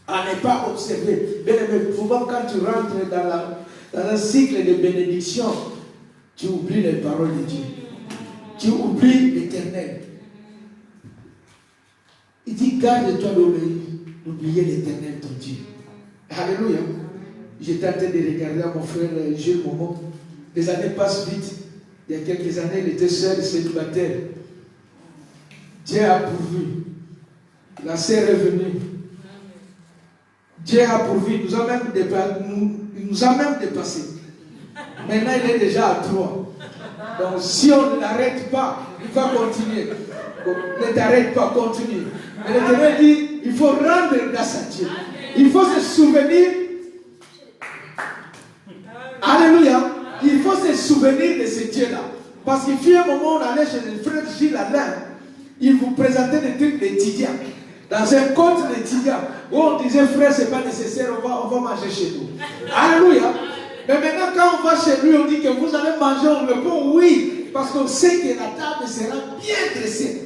à ne pas observer. Bien aimé, souvent quand tu rentres dans un cycle de bénédiction, tu oublies les paroles de Dieu. Tu oublies l'Éternel. Il dit, garde-toi d'oublier l'Éternel, ton Dieu. Alléluia. J'étais en train de regarder à mon frère Jules Momo. Les années passent vite. Il y a quelques années, il était seul, célibataire. Dieu a pourvu. La sœur est venue. Dieu a pourvu. Il nous a même dépassé. Maintenant, il est déjà à 3. Donc, si on ne l'arrête pas, il va continuer. Donc, ne t'arrête pas, continue. Mais l'Éternel dit, il faut rendre grâce à Dieu. Il faut se souvenir. Alléluia. Il faut se souvenir de ce Dieu-là. Parce qu'il fut un moment où on allait chez le frère Gilles Alain. Il vous présentait des trucs d'étudiants. Dans un compte d'étudiants. Où on disait, frère, ce n'est pas nécessaire, on va manger chez nous. Alléluia. Mais maintenant, quand on va chez lui, on dit que vous allez manger, on répond oui. Parce qu'on sait que la table sera bien dressée.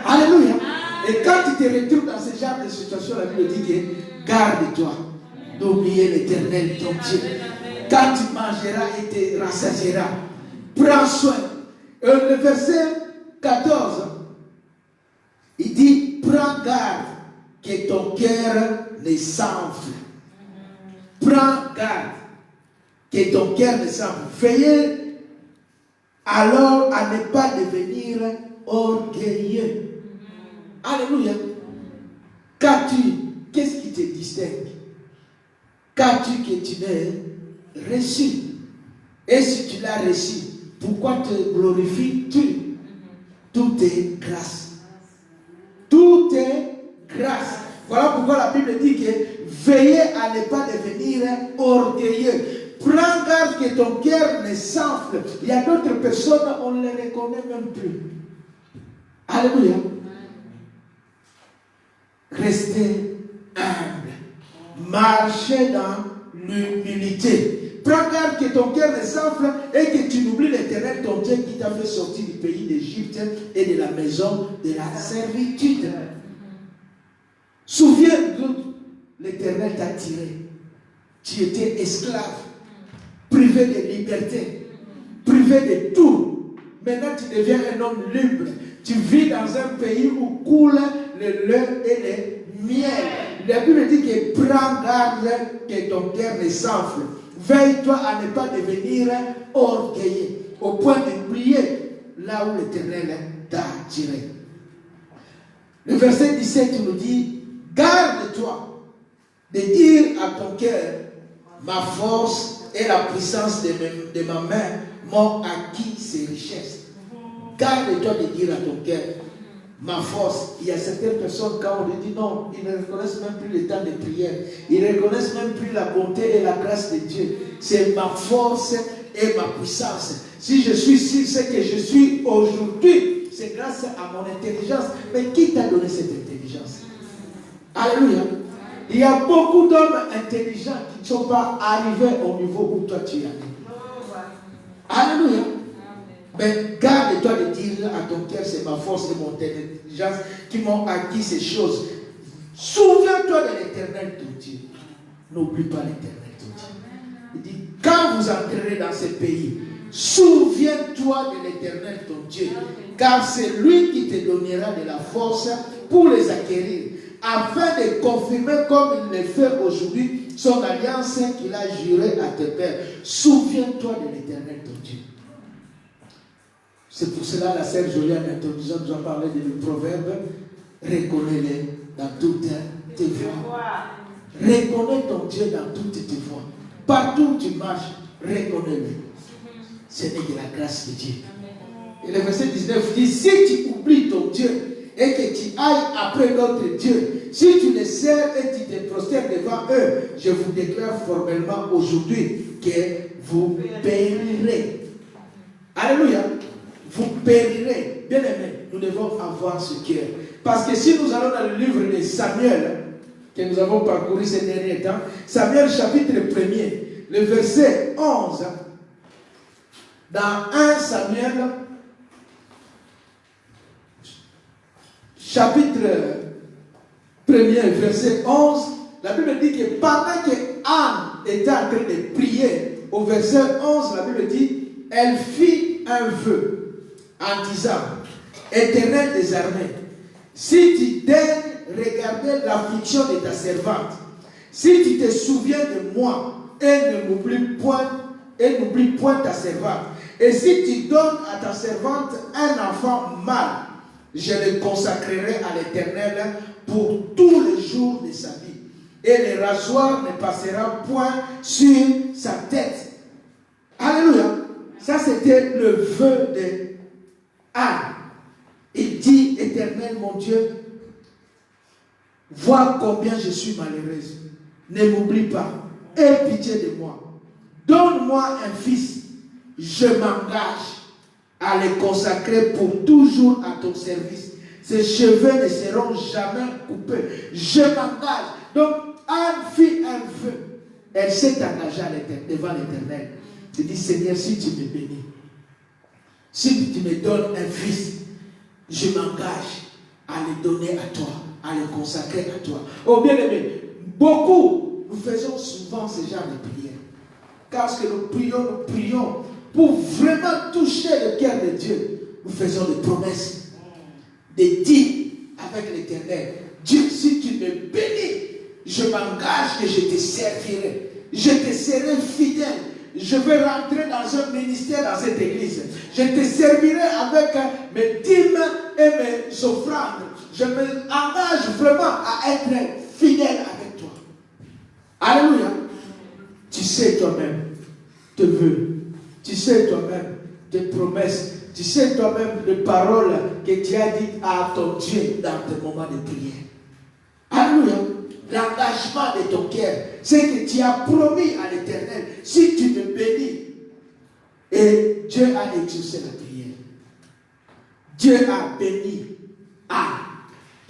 Amen. Alléluia. Et quand tu te retrouves dans ce genre de situation, la Bible dit que garde-toi d'oublier l'Éternel, ton Dieu. Quand tu mangeras et te rassasieras, prends soin. Le verset 14, il dit, prends garde que ton cœur ne s'enfle. Prends garde que ton cœur ne s'enfle. Veillez alors à ne pas devenir orgueilleux. Alléluia. Qu'est-ce qui te distingue? Qu'as-tu que tu n'as reçu? Et si tu l'as reçu, pourquoi te glorifies-tu? Tout est grâce. Tout est grâce. Voilà pourquoi la Bible dit que veillez à ne pas devenir orgueilleux. Prends garde que ton cœur ne s'enfle. Il y a d'autres personnes, on ne les reconnaît même plus. Alléluia. Restez humble. Marchez dans l'humilité. Prends garde que ton cœur ne s'enfle et que tu n'oublies l'Éternel, ton Dieu, qui t'a fait sortir du pays d'Égypte et de la maison de la servitude. Souviens-toi, l'Éternel t'a tiré. Tu étais esclave, privé de liberté, privé de tout. Maintenant, tu deviens un homme libre. Tu vis dans un pays où coule le lait et le miel. La Bible dit que prends garde que ton cœur ne s'enfle. Veille-toi à ne pas devenir orgueilleux, au point d'oublier là où l'Éternel t'a tiré. Le verset 17 nous dit, garde-toi de dire à ton cœur, ma force et la puissance de ma main m'ont acquis ces richesses. Garde-toi de dire à ton cœur, ma force. Il y a certaines personnes, quand on leur dit non, ils ne reconnaissent même plus le temps de prière. Ils ne reconnaissent même plus la bonté et la grâce de Dieu. C'est ma force et ma puissance. Si je suis ici, c'est que je suis aujourd'hui. C'est grâce à mon intelligence. Mais qui t'a donné cette intelligence? Alléluia. Il y a beaucoup d'hommes intelligents qui ne sont pas arrivés au niveau où toi tu es allé. Alléluia. Mais garde-toi de dire à ton cœur, c'est ma force et mon intelligence qui m'ont acquis ces choses. Souviens-toi de l'Éternel ton Dieu. N'oublie pas l'Éternel ton Dieu. Il dit, quand vous entrerez dans ce pays, souviens-toi de l'Éternel ton Dieu. Car c'est lui qui te donnera de la force pour les acquérir, afin de confirmer comme il le fait aujourd'hui son alliance qu'il a jurée à tes pères. Souviens-toi de l'Éternel ton Dieu. C'est pour cela la sœur Jolie en introduisant nous a parlé de le proverbe. Reconnais-le dans toutes tes voies. Reconnais ton Dieu dans toutes tes voies. Partout où tu marches, reconnais-le. Ce n'est que la grâce de Dieu. Et le verset 19 dit, si tu oublies ton Dieu et que tu ailles après l'autre Dieu, si tu les sers et tu te prosternes devant eux, je vous déclare formellement aujourd'hui que vous périrez. Alléluia. Vous périrez. Bien aimé, nous devons avoir ce cœur. Parce que si nous allons dans le livre de Samuel, que nous avons parcouru ces derniers temps, Samuel chapitre 1er, le verset 11, dans 1 Samuel, chapitre 1er, verset 11, la Bible dit que pendant que Anne était en train de prier, au verset 11, la Bible dit, elle fit un vœu en disant, Éternel des armées, si tu daignes regarder l'affliction de ta servante, si tu te souviens de moi et n'oublie point ta servante, et si tu donnes à ta servante un enfant mâle, je le consacrerai à l'Éternel pour tous les jours de sa vie. Et le rasoir ne passera point sur sa tête. Alléluia. Ça, c'était le vœu de Anne. Il dit, Éternel, mon Dieu, vois combien je suis malheureuse. Ne m'oublie pas. Aie pitié de moi. Donne-moi un fils. Je m'engage à le consacrer pour toujours à ton service. Ses cheveux ne seront jamais coupés. Je m'engage. Donc, Anne fit un vœu. Elle s'est engagée devant l'Éternel. Elle dit, Seigneur, si tu me bénis, si tu me donnes un fils, je m'engage à le donner à toi, à le consacrer à toi. Oh bien aimé, beaucoup, nous faisons souvent ce genre de prières. Parce que nous prions pour vraiment toucher le cœur de Dieu. Nous faisons des promesses, des dits avec l'Éternel. Dieu, si tu me bénis, je m'engage que je te servirai. Je te serai fidèle. Je vais rentrer dans un ministère dans cette église. Je te servirai avec mes dîmes et mes offrandes. Je m'engage vraiment à être fidèle avec toi. Alléluia. Tu sais toi-même tes vœux. Tu sais toi-même tes promesses. Tu sais toi-même les paroles que tu as dites à ton Dieu dans tes moments de prière. Alléluia. L'engagement de ton cœur, c'est que tu as promis à l'Éternel, si tu me bénis, et Dieu a exaucé la prière. Dieu a béni Anne.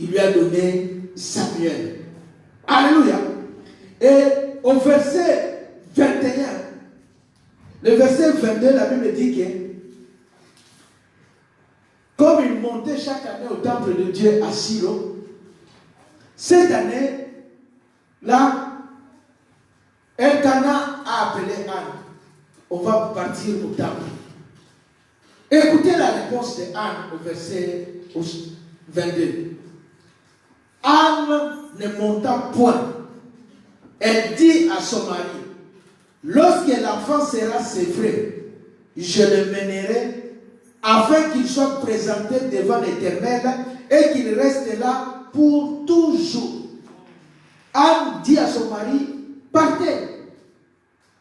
Il lui a donné Samuel. Alléluia. Et au verset 21, le verset 22, la Bible dit que comme il montait chaque année au temple de Dieu à Silo, cette année, là, Elkanah a appelé Anne. On va partir au temple. Écoutez la réponse de Anne au verset 22. Anne ne monta point. Elle dit à son mari, lorsque l'enfant sera sévré, je le mènerai afin qu'il soit présenté devant l'Éternel et qu'il reste là pour toujours. Anne dit à son mari, partez,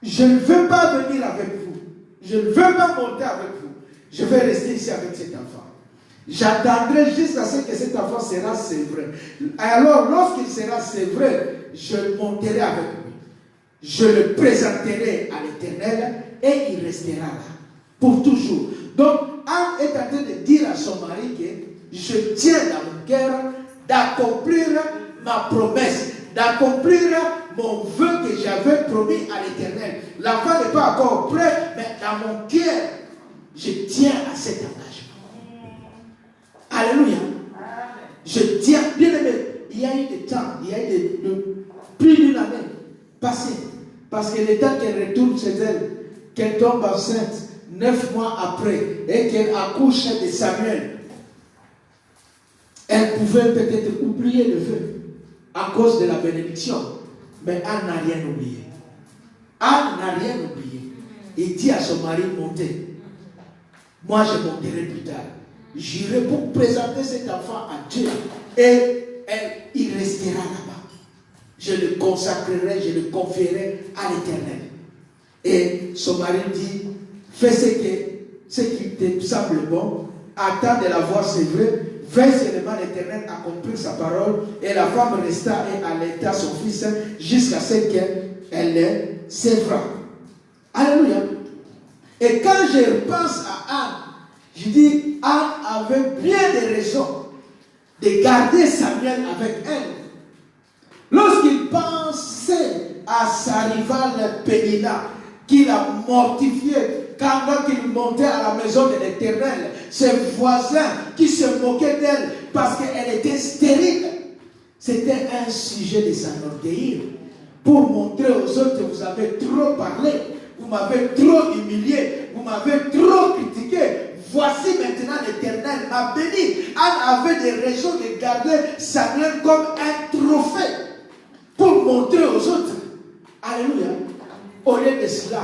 je ne veux pas venir avec vous, je ne veux pas monter avec vous, je vais rester ici avec cet enfant. J'attendrai jusqu'à ce que cet enfant sera sévré. Alors, lorsqu'il sera sévré, je monterai avec lui, je le présenterai à l'Éternel et il restera là, pour toujours. Donc, Anne est en train de dire à son mari que je tiens dans mon cœur d'accomplir ma promesse, d'accomplir mon vœu que j'avais promis à l'Éternel. L'enfant n'est pas encore prêt, mais dans mon cœur, je tiens à cet engagement. Alléluia. Je tiens, bien aimé, il y a eu des temps, il y a eu plus d'une année passée, parce que le temps qu'elle retourne chez elle, qu'elle tombe enceinte, 9 mois après, et qu'elle accouche de Samuel, elle pouvait peut-être oublier le vœu à cause de la bénédiction. Mais Anne n'a rien oublié. Anne n'a rien oublié. Il dit à son mari, montez. Moi, je monterai plus tard. J'irai pour présenter cet enfant à Dieu. Et il restera là-bas. Je le consacrerai, je le confierai à l'Éternel. Et son mari dit, fais ce qui te semble bon. Attends de la voir, c'est vrai. Veille seulement l'Éternel accomplir sa parole. Et la femme resta et allaita son fils jusqu'à ce qu'elle le sévra. Alléluia. Et quand je repense à Anne, je dis, Anne avait bien des raisons de garder Samuel avec elle. Lorsqu'il pensait à sa rivale Pénina, qu'il a mortifiée, quand il montait à la maison de l'Éternel, ses voisins qui se moquaient d'elle parce qu'elle était stérile, c'était un sujet de s'enorgueillir pour montrer aux autres que vous avez trop parlé, vous m'avez trop humilié, vous m'avez trop critiqué. Voici maintenant l'Éternel m'a béni. Anne avait des raisons de garder Samuel comme un trophée pour montrer aux autres. Alléluia. Au lieu de cela,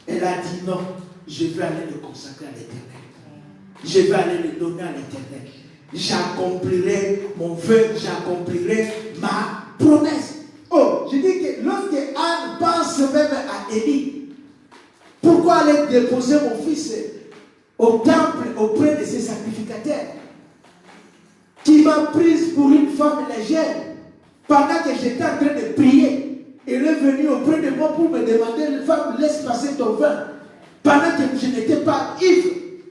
elle a dit non, je vais aller le consacrer à l'Éternel. Je vais aller le donner à l'Éternel. J'accomplirai mon vœu, j'accomplirai ma promesse. Oh, je dis que lorsque Anne pense même à Élie, pourquoi aller déposer mon fils au temple auprès de ses sacrificateurs, qui m'a prise pour une femme légère pendant que j'étais en train de prier? Elle est venue auprès de moi pour me demander, femme, laisse passer ton vin. Pendant que je n'étais pas ivre,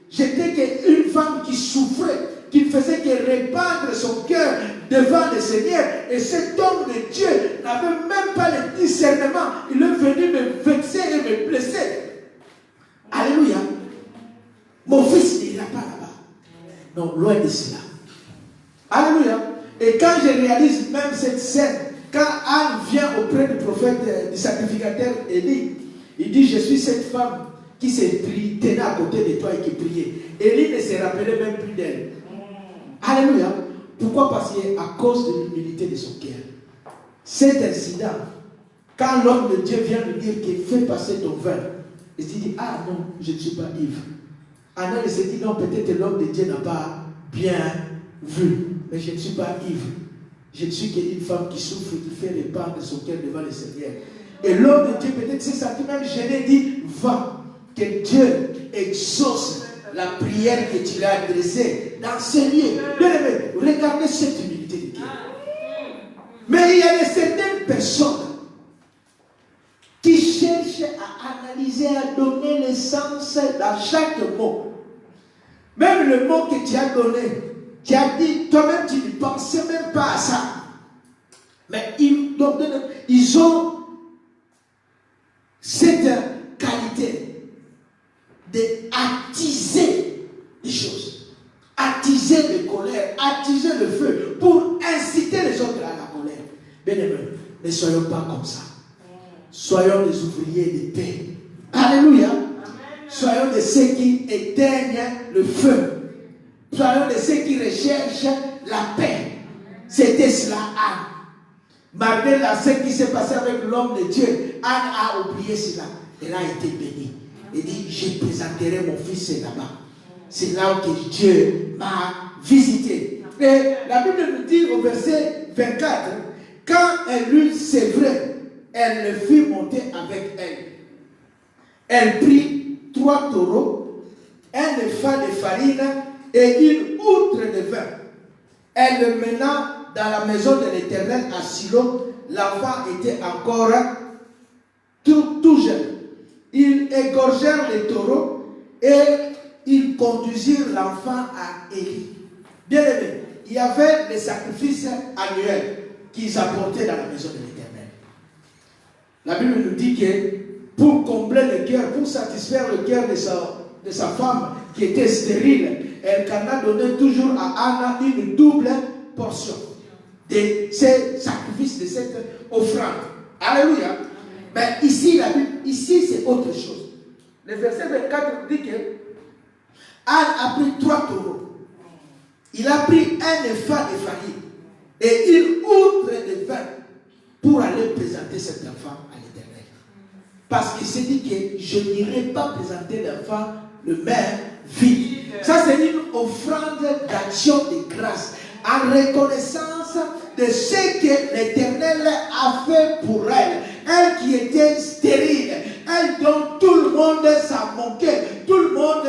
j'étais qu'une femme qui souffrait, qui ne faisait que répandre son cœur devant le Seigneur. Et cet homme de Dieu n'avait même pas le discernement. Il est venu me vexer et me blesser. Alléluia. Mon fils n'ira pas là-bas. Non, loin de cela. Alléluia. Et quand je réalise même cette scène, quand Anne vient auprès du prophète, du sacrificateur Élie, il dit, je suis cette femme qui s'est tenait à côté de toi et qui priait. Élie ne se rappelait même plus d'elle. Alléluia. Pourquoi? Parce qu'à cause de l'humilité de son cœur. Cet incident, quand l'homme de Dieu vient lui dire qu'il fait passer ton vin, il se dit, ah non, je ne suis pas ivre. Anne se dit, non, peut-être l'homme de Dieu n'a pas bien vu, mais je ne suis pas ivre. Je ne suis qu'une femme qui souffre, qui fait répandre son cœur devant le Seigneur. Et l'homme de Dieu peut-être s'est senti même gêné, dit, va, que Dieu exauce la prière que tu l'as adressée dans ces lieux. Bien-aimés, regardez cette humilité de cœur. Mais il y a certaines personnes qui cherchent à analyser, à donner le sens dans chaque mot. Même le mot que tu as donné, tu as dit, toi-même tu ne pensais même pas à ça. Mais ils ont cette qualité d'attiser les choses, attiser les colères, attiser le feu pour inciter les autres à la colère. Bien-aimés, ne soyons pas comme ça. Soyons des ouvriers de paix. Alléluia. Amen. Soyons de ceux qui éteignent le feu. Soyons de ceux qui recherchent la paix. C'était cela, Anne. Malgré ce qui s'est passé avec l'homme de Dieu, Anne a oublié cela. Elle a été bénie. Elle dit, je présenterai mon fils là-bas. C'est là que Dieu m'a visité. Et la Bible nous dit au verset 24, quand elle eut sévré, elle le fit monter avec elle. Elle prit 3 taureaux, un épha de farine et une outre de vin. Elle le mena dans la maison de l'Éternel à Silo. L'enfant était encore tout jeune. Ils égorgèrent les taureaux et ils conduisirent l'enfant à Élie. Bien aimé, il y avait les sacrifices annuels qu'ils apportaient dans la maison de l'Éternel. La Bible nous dit que pour combler le cœur, pour satisfaire le cœur de sa femme qui était stérile, Elkana donnait toujours à Anna une double portion de ces sacrifices, de cette offrande. Alléluia. Mais ici, la Bible, ici c'est autre chose. Le verset 24 dit que Anne a pris 3 taureaux. Il a pris un épha de farine et une outre de vin pour aller présenter cet enfant à l'Éternel. Parce qu'il s'est dit que je n'irai pas présenter l'enfant le même vide. Ça, c'est une offrande d'action de grâce en reconnaissance de ce que l'Éternel a fait pour elle. Elle qui était stérile, elle dont tout le monde s'en moquait, tout le monde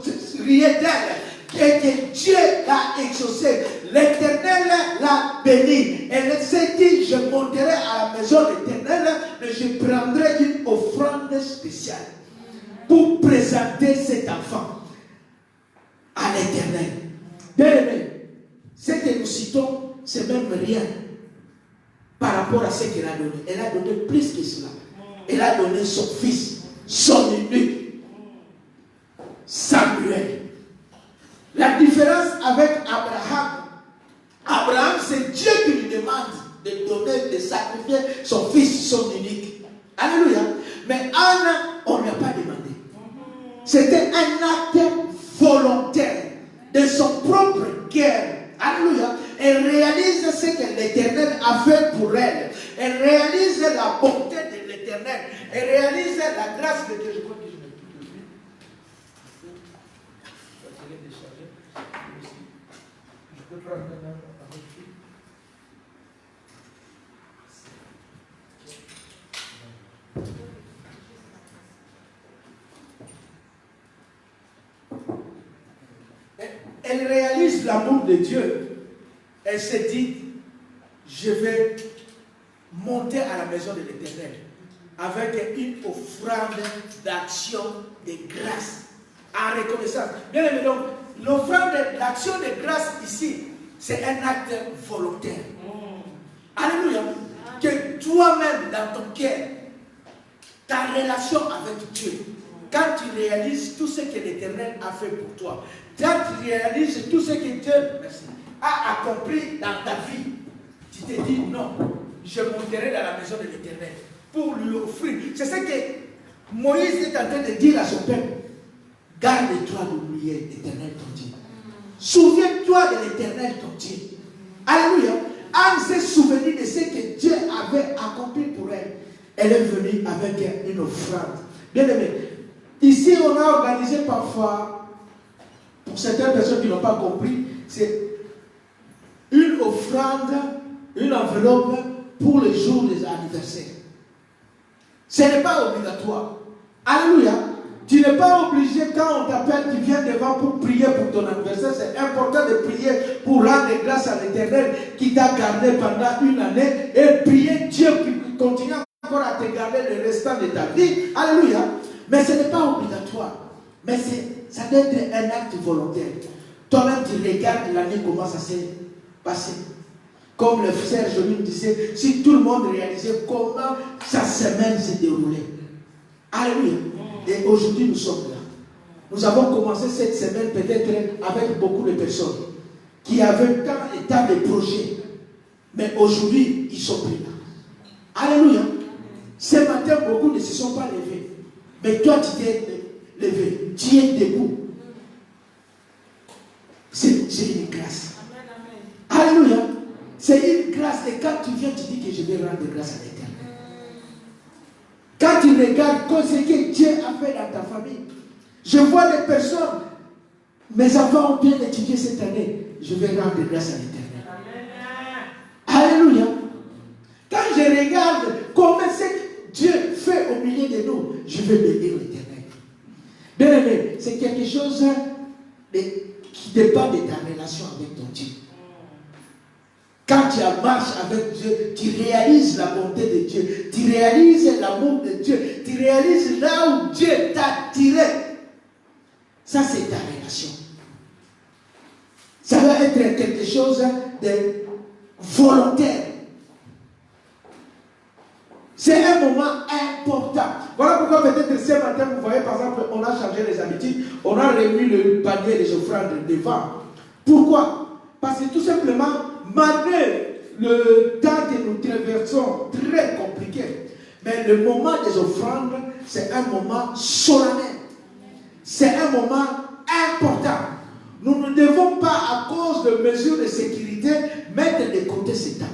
se riait d'elle, et que Dieu l'a exaucée. L'Éternel l'a bénie. Elle s'est dit, je monterai à la maison de l'Éternel et je prendrai une offrande spéciale pour présenter cet enfant à l'Éternel. Bien aimé, ce que nous citons, c'est même rien par rapport à ce qu'elle a donné. Elle a donné plus que cela. Elle a donné son fils, son unique, Samuel. La différence avec Abraham, c'est Dieu qui lui demande de donner, de sacrifier son fils, son unique. Alléluia. Anne, on ne lui a pas demandé. C'était un acte volontaire de son propre cœur. Alléluia. Elle réalise ce que l'Éternel a fait pour elle. Elle réalise la bonté de l'Éternel. Elle réalise la grâce de Dieu. Je crois que je n'ai plus de vie. Je peux prendre un avec lui. Elle réalise l'amour de Dieu. Elle se dit, je vais monter à la maison de l'Éternel avec une offrande d'action de grâce en reconnaissance. Bien aimé, donc, l'offrande d'action de grâce ici, c'est un acte volontaire. Alléluia. Que toi-même, dans ton cœur, ta relation avec Dieu, quand tu réalises tout ce que l'Éternel a fait pour toi, quand tu réalises tout ce que Dieu a accompli dans ta vie, tu te dis non, je monterai dans la maison de l'Éternel pour lui offrir. C'est ce que Moïse est en train de dire à son peuple. Garde-toi d'oublier l'Éternel ton Dieu. Souviens-toi de l'Éternel ton Dieu. Alléluia. Anne s'est souvenue de ce que Dieu avait accompli pour elle. Elle est venue avec une offrande. Bien aimé, ici on a organisé parfois, pour certaines personnes qui n'ont pas compris, c'est une offrande, une enveloppe pour le jour des anniversaires. Ce n'est pas obligatoire. Alléluia. Tu n'es pas obligé, quand on t'appelle, tu viens devant pour prier pour ton anniversaire. C'est important de prier pour rendre grâce à l'Éternel qui t'a gardé pendant une année et prier Dieu qui continue encore à te garder le restant de ta vie. Alléluia. Mais ce n'est pas obligatoire. Mais ça doit être un acte volontaire. Toi-même, tu regardes l'année comment ça s'est passé. Comme le frère Jolie me disait, si tout le monde réalisait comment sa semaine s'est déroulée. Alléluia. Et aujourd'hui, nous sommes là. Nous avons commencé cette semaine peut-être avec beaucoup de personnes qui avaient tant et tant de projets. Mais aujourd'hui, ils sont plus là. Alléluia. Ce matin, beaucoup ne se sont pas levés. Mais toi, tu t'es levé. Tu es debout. C'est une grâce. Alléluia. C'est une grâce. Et quand tu viens, tu dis que je vais rendre grâce à l'Éternel. Quand tu regardes ce que Dieu a fait dans ta famille, je vois des personnes, mes enfants ont bien étudié cette année, je vais rendre grâce à l'Éternel. Alléluia. Quand je regarde comment ce que Dieu fait au milieu de nous, je vais bénir l'Éternel. Bien aimé, c'est quelque chose qui dépend de ta relation avec ton Dieu. Quand tu marches avec Dieu, tu réalises la bonté de Dieu, tu réalises l'amour de Dieu, tu réalises là où Dieu t'a tiré. Ça, c'est ta relation. Ça doit être quelque chose de volontaire. C'est un moment important. Voilà pourquoi peut-être ce matin, vous voyez, par exemple, on a changé les habitudes, on a remis le panier des offrandes devant. Pourquoi? Parce que tout simplement, malgré le temps que nous traversons, très compliqué, mais le moment des offrandes, c'est un moment solennel. C'est un moment important. Nous ne devons pas, à cause de mesures de sécurité, mettre de côté ce temps.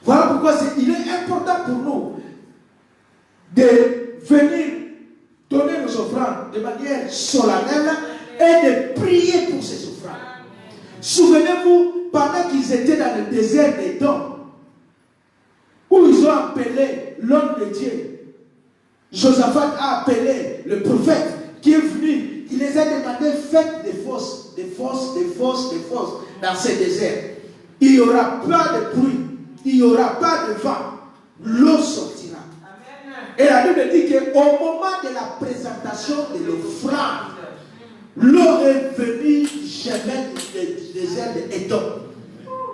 Voilà pourquoi il est important pour nous de venir donner nos offrandes de manière solennelle et de prier pour ces offrandes. Souvenez-vous, pendant qu'ils étaient dans le désert d'Édom, où ils ont appelé l'homme de Dieu, Josaphat a appelé le prophète qui est venu, il les a demandé, faites des fosses dans ces déserts. Il n'y aura pas de pluie, il n'y aura pas de vent, l'eau sortira. Amen. Et la Bible dit qu'au moment de la présentation de l'offrande, l'eau est venue jamais du désert d'Édom.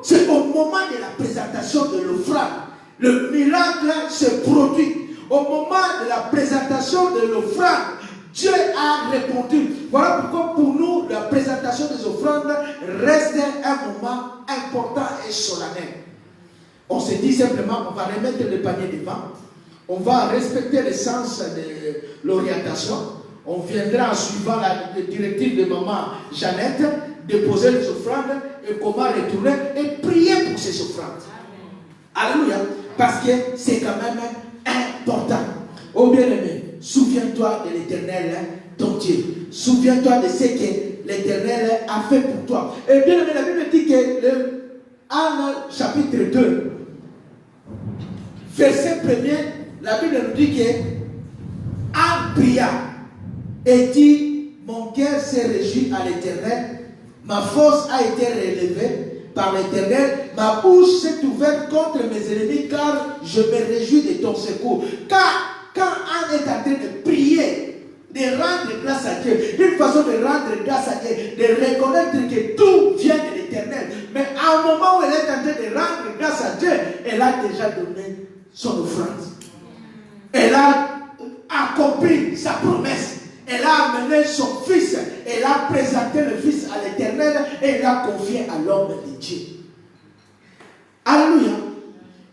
C'est au moment de la présentation de l'offrande. Le miracle se produit. Au moment de la présentation de l'offrande, Dieu a répondu. Voilà pourquoi pour nous, la présentation des offrandes reste un moment important et solennel. On se dit simplement, on va remettre le panier devant. On va respecter le sens de l'orientation. On viendra en suivant la directive de maman Jeannette, déposer les offrandes et comment retourner et prier pour ces offrandes. Alléluia. Parce que c'est quand même important. Oh bien-aimé, souviens-toi de l'Éternel, ton Dieu. Souviens-toi de ce que l'Éternel a fait pour toi. Et bien-aimé, la Bible dit que le Anne chapitre 2, verset 1er, la Bible nous dit que Anne pria et dit, mon cœur s'est réjoui à l'Éternel, ma force a été relevée par l'Éternel, ma bouche s'est ouverte contre mes ennemis, car je me réjouis de ton secours. Car quand Anne est en train de prier, de rendre grâce à Dieu, une façon de rendre grâce à Dieu, de reconnaître que tout vient de l'Éternel. Mais à un moment où elle est en train de rendre grâce à Dieu, elle a déjà donné son offrande. Elle a accompli sa promesse. Elle a amené son fils. Elle a présenté le fils à l'Éternel et elle l'a confié à l'homme de Dieu. Alléluia.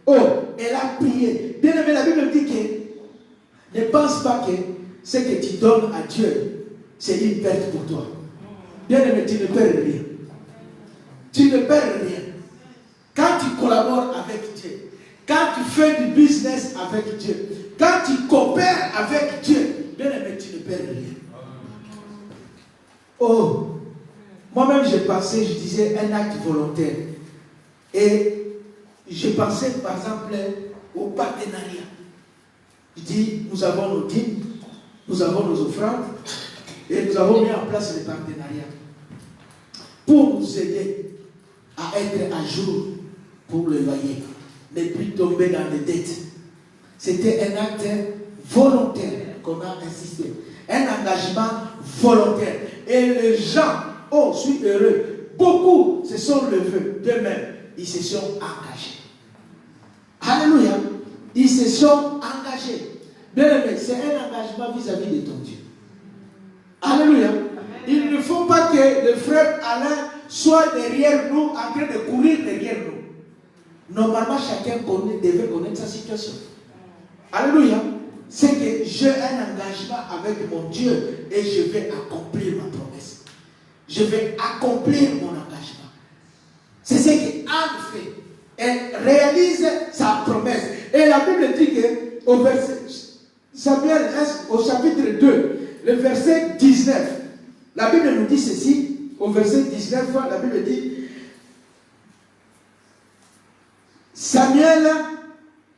Oh, elle a prié. Bien aimé, la Bible dit que ne pense pas que ce que tu donnes à Dieu, c'est une perte pour toi. Bien aimé, tu ne perds rien. Tu ne perds rien. Quand tu collabores avec Dieu, quand tu fais du business avec Dieu, quand tu coopères avec Dieu, bien aimé, tu ne perds rien. Oh, moi-même j'ai pensé, je disais un acte volontaire. Et je pensais par exemple au partenariat. Je dis, nous avons nos dîmes, nous avons nos offrandes, et nous avons mis en place le partenariat pour nous aider à être à jour pour le loyer, ne plus tomber dans les dettes. C'était un acte volontaire qu'on a insisté, un engagement volontaire. Et les gens, oh, je suis heureux, beaucoup se sont levés d'eux-mêmes, ils se sont engagés. Alléluia, ils se sont engagés. Bien aimé, c'est un engagement vis-à-vis de ton Dieu. Alléluia. Il ne faut pas que le frère Alain soit derrière nous, en train de courir derrière nous. Normalement, chacun devait connaître sa situation. Alléluia. C'est que j'ai un engagement avec mon Dieu et je vais accomplir ma promesse. Je vais accomplir mon engagement. C'est ce qu'Anne fait. Elle réalise sa promesse. Et la Bible dit que au verset Samuel, au chapitre 2, le verset 19, la Bible nous dit ceci, au verset 19, la Bible dit, Samuel,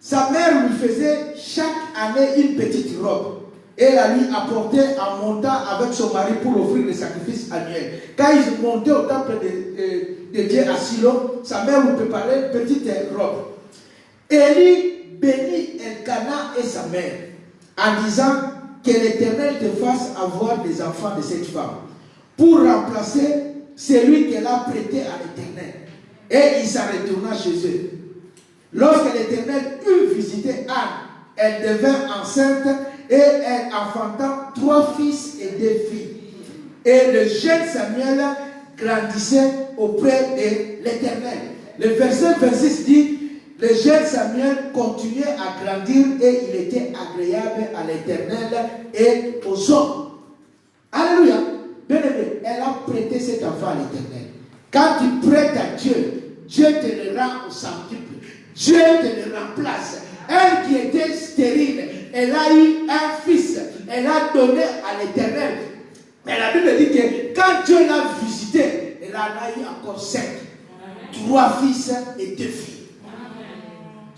sa mère lui faisait chaque année une petite robe et la lui apportait en montant avec son mari pour offrir le sacrifice annuel. Quand ils montaient au temple de Dieu à Silo, sa mère lui préparait une petite robe. Élie bénit Elkana et sa mère en disant que l'Éternel te fasse avoir des enfants de cette femme pour remplacer celui qu'elle a prêté à l'Éternel. Et il s'en retourna chez eux. Lorsque l'Éternel eut visité Anne, elle devint enceinte et elle enfanta 3 fils et 2 filles. Et le jeune Samuel grandissait auprès de l'Éternel. Le verset 26 dit, le jeune Samuel continuait à grandir et il était agréable à l'Éternel et aux hommes. Alléluia. Bien aimé, elle a prêté cet enfant à l'Éternel. Quand tu prêtes à Dieu, Dieu te le rend au centuple. Dieu te le remplace. Elle qui était stérile, elle a eu un fils. Elle a donné à l'Éternel. Mais la Bible dit que quand Dieu l'a visité, elle en a eu encore 5. 3 fils et 2 filles.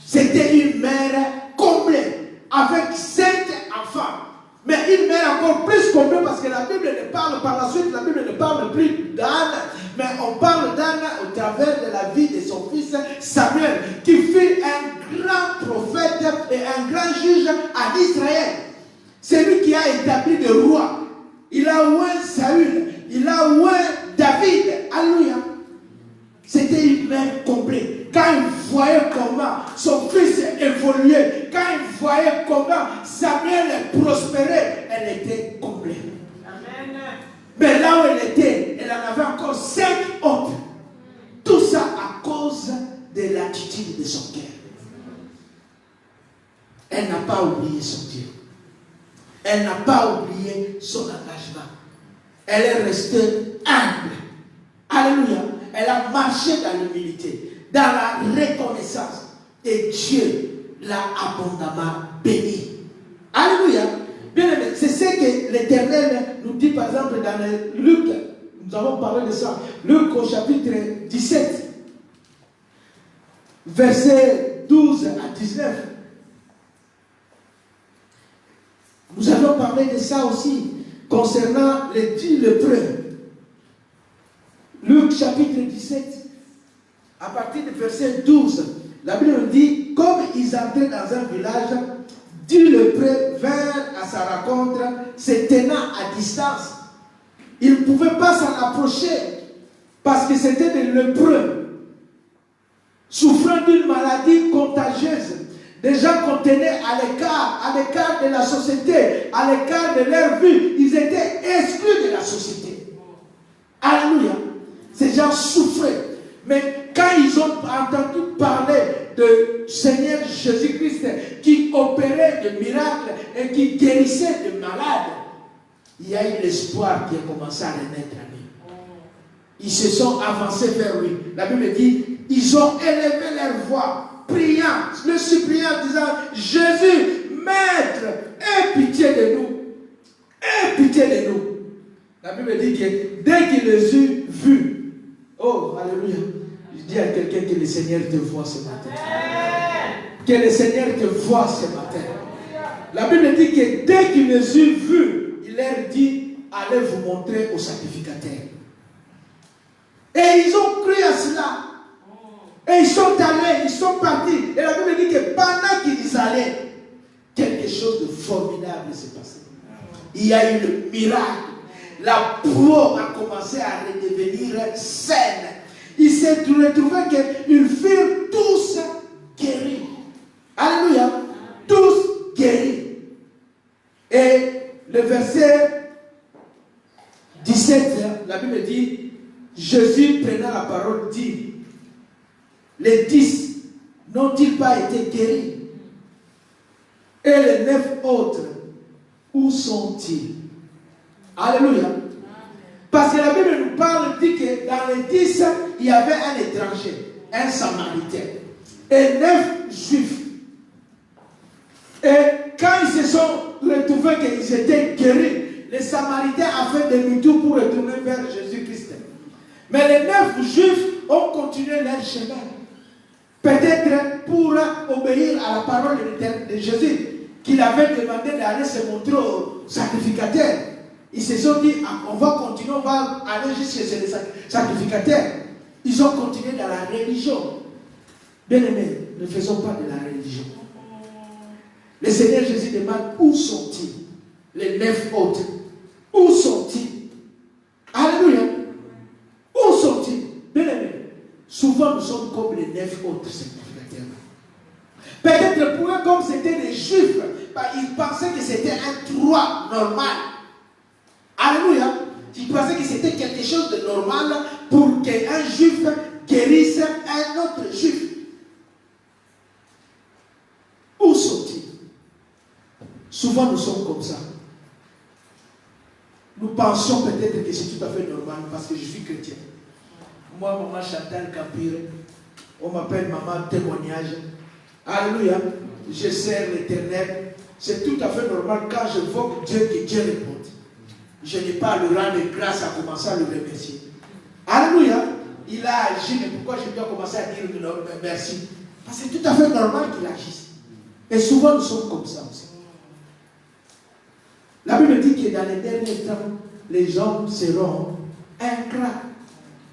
C'était une mère comblée avec 5 enfants. Mais une mère encore plus comblée parce que la Bible ne parle par la suite, la Bible ne parle plus d'Anne, mais on parle d'Anne au travers de la vie de son fils Samuel, qui fut un grand prophète et un grand juge en Israël. C'est lui qui a établi des rois. Il a oué Saül, il a oué David. Alléluia. C'était une mère comblée. Quand il voyait comment son fils évoluait, quand il voyait comment Samuel prospérait, elle était comblée. Amen. Mais là où elle était, elle en avait encore 5 autres. Tout ça à cause de l'attitude de son cœur. Elle elle n'a pas oublié son Dieu. Elle n'a pas oublié son engagement. Elle est restée humble. Alléluia. Elle a marché dans l'humilité, dans la reconnaissance. Et Dieu l'a abondamment béni. Alléluia. Bien aimé, c'est ce que l'Éternel nous dit par exemple dans Luc. Nous avons parlé de ça. Luc au chapitre 17, versets 12 à 19. Nous avons parlé de ça aussi concernant les 10 lépreux. Luc chapitre 17, à partir du verset 12, la Bible nous dit, comme ils entraient dans un village, 10 lépreux vinrent à sa rencontre, se tenant à distance. Ils ne pouvaient pas s'en approcher parce que c'était des lépreux souffrant d'une maladie contagieuse. Des gens qu'on tenait à l'écart de la société, à l'écart de leur vie. Ils étaient exclus de la société. Alléluia. Ces gens souffraient. Mais quand ils ont entendu parler de Seigneur Jésus-Christ qui opérait de miracles et qui guérissait de malades, il y a eu l'espoir qui a commencé à renaître à lui. Ils se sont avancés vers lui. La Bible dit, ils ont élevé leur voix, priant, le suppliant, disant, Jésus, Maître, aie pitié de nous. Aie pitié de nous. La Bible dit que dès qu'il les eut vus, oh, alléluia, je dis à quelqu'un que le Seigneur te voit ce matin. Que le Seigneur te voit ce matin. La Bible dit que dès qu'il les eut vus, il leur dit, allez vous montrer au sacrificateur. Et ils ont cru à cela. Et ils sont allés, ils sont partis. Et la Bible dit que pendant qu'ils allaient, quelque chose de formidable s'est passé. Il y a eu le miracle. La peau a commencé à redevenir saine. Il s'est retrouvé qu'ils furent tous guéris. Alléluia. Tous guéris. Et le verset 17, la Bible dit, Jésus prenant la parole dit, les 10 n'ont-ils pas été guéris? Et les 9 autres, où sont-ils? Alléluia. Parce que la Bible nous parle, dit que dans les 10, il y avait un étranger, un samaritain, et 9 juifs. Et quand ils se sont retrouvés qu'ils étaient guéris, les samaritains ont fait demi-tour pour retourner vers Jésus-Christ. Mais les 9 juifs ont continué leur chemin. Peut-être pour obéir à la parole de Jésus, qu'il avait demandé d'aller se montrer au sacrificateur. Ils se sont dit, on va continuer, on va aller jusqu'à chez les sacrificateurs. Ils ont continué dans la religion. Bien aimés, ne faisons pas de la religion. Le Seigneur Jésus demande, où sont-ils? Les 9 autres. Où sont-ils? Alléluia. Où sont-ils? Bien aimés, souvent nous sommes comme les 9 autres sacrificateurs. Peut-être pour eux, comme c'était des juifs, ils pensaient que c'était un droit normal. Alléluia. Ils pensaient que c'était quelque chose de normal pour qu'un juif guérisse un autre juif. Où sont-ils? Souvent nous sommes comme ça. Nous pensons peut-être que c'est tout à fait normal parce que je suis chrétien. Moi, maman Chantal Campire, on m'appelle maman témoignage. Alléluia. Je sers l'Éternel. C'est tout à fait normal quand je vois Dieu que Dieu répond. Je n'ai pas le rang de grâce à commencer à le remercier. Alléluia. Il a agi, mais pourquoi je dois commencer à dire merci? Parce que c'est tout à fait normal qu'il agisse. Et souvent nous sommes comme ça aussi. La Bible dit que dans les derniers temps, les hommes seront ingrats.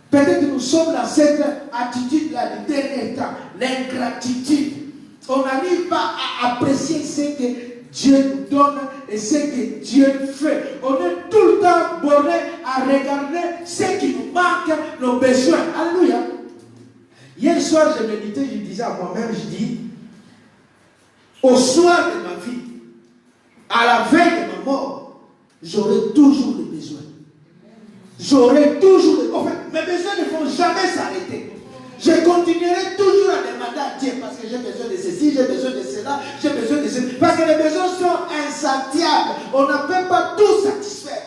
Peut-être que nous sommes dans cette attitude-là des derniers temps, l'ingratitude. On n'arrive pas à apprécier ce que Dieu nous donne et ce que Dieu fait. On est tout le temps borné à regarder ce qui nous manque, nos besoins. Alléluia. Hier soir, je méditais, je disais à moi-même, je dis, au soir de ma vie, à la veille de ma mort, j'aurai toujours des besoins. J'aurai toujours des... En fait, mes besoins ne vont jamais s'arrêter. Je continuerai toujours à demander à Dieu parce que j'ai besoin de ceci, j'ai besoin de cela, j'ai besoin de cela. insatiable. On ne peut pas tout satisfaire.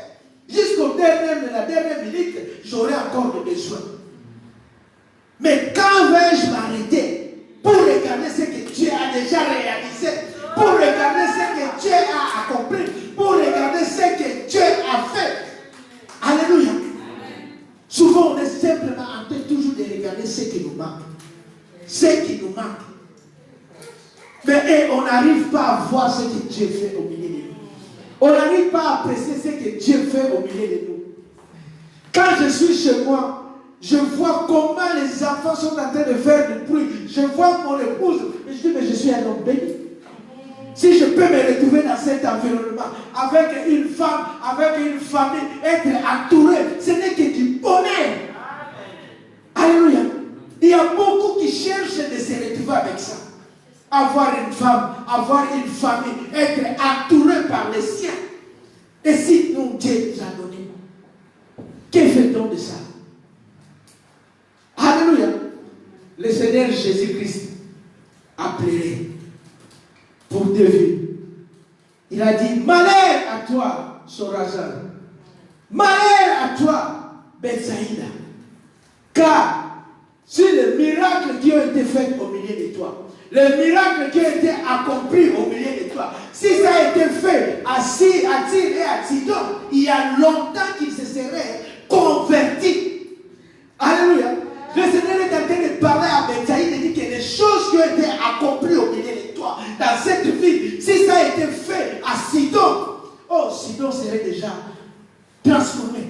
La dernière minute, j'aurai encore des besoins. Mais quand vais-je m'arrêter pour regarder ce que Dieu a déjà réalisé, pour regarder ce que Dieu a accompli, pour regarder ce que Dieu a fait? Alléluia. Souvent, on est simplement en train toujours de regarder ce qui nous manque. Ce qui nous manque. Mais on n'arrive pas à voir ce que Dieu fait au milieu de nous. On n'arrive pas à apprécier ce que Dieu fait au milieu de nous. Quand je suis chez moi, je vois comment les enfants sont en train de faire du bruit. Je vois mon épouse. Et je dis, mais je suis un homme béni. Si je peux me retrouver dans cet environnement, avec une femme, avec une famille, être entouré, ce n'est que du bonheur. Alléluia. Il y a beaucoup qui cherchent de se retrouver avec ça. Avoir une femme, avoir une famille, être entouré par les siens. Et si nous, Dieu nous a donné, que fait-on de ça? Alléluia. Le Seigneur Jésus-Christ a pleuré pour 2 vies. Il a dit, malheur à toi, Chorazin. Malheur à toi, Bethsaïda. Car sur les miracles qui ont été faits au milieu de toi, les miracles qui ont été accomplis au milieu de toi, si ça a été fait à Tyr et à Sidon, il y a longtemps qu'ils se seraient convertis. Alléluia. Le Seigneur est en train de parler à Bethsaïda et dit que les choses qui ont été accomplies au milieu de toi, dans cette ville, si ça a été fait à Sidon, oh, Sidon serait déjà transformé.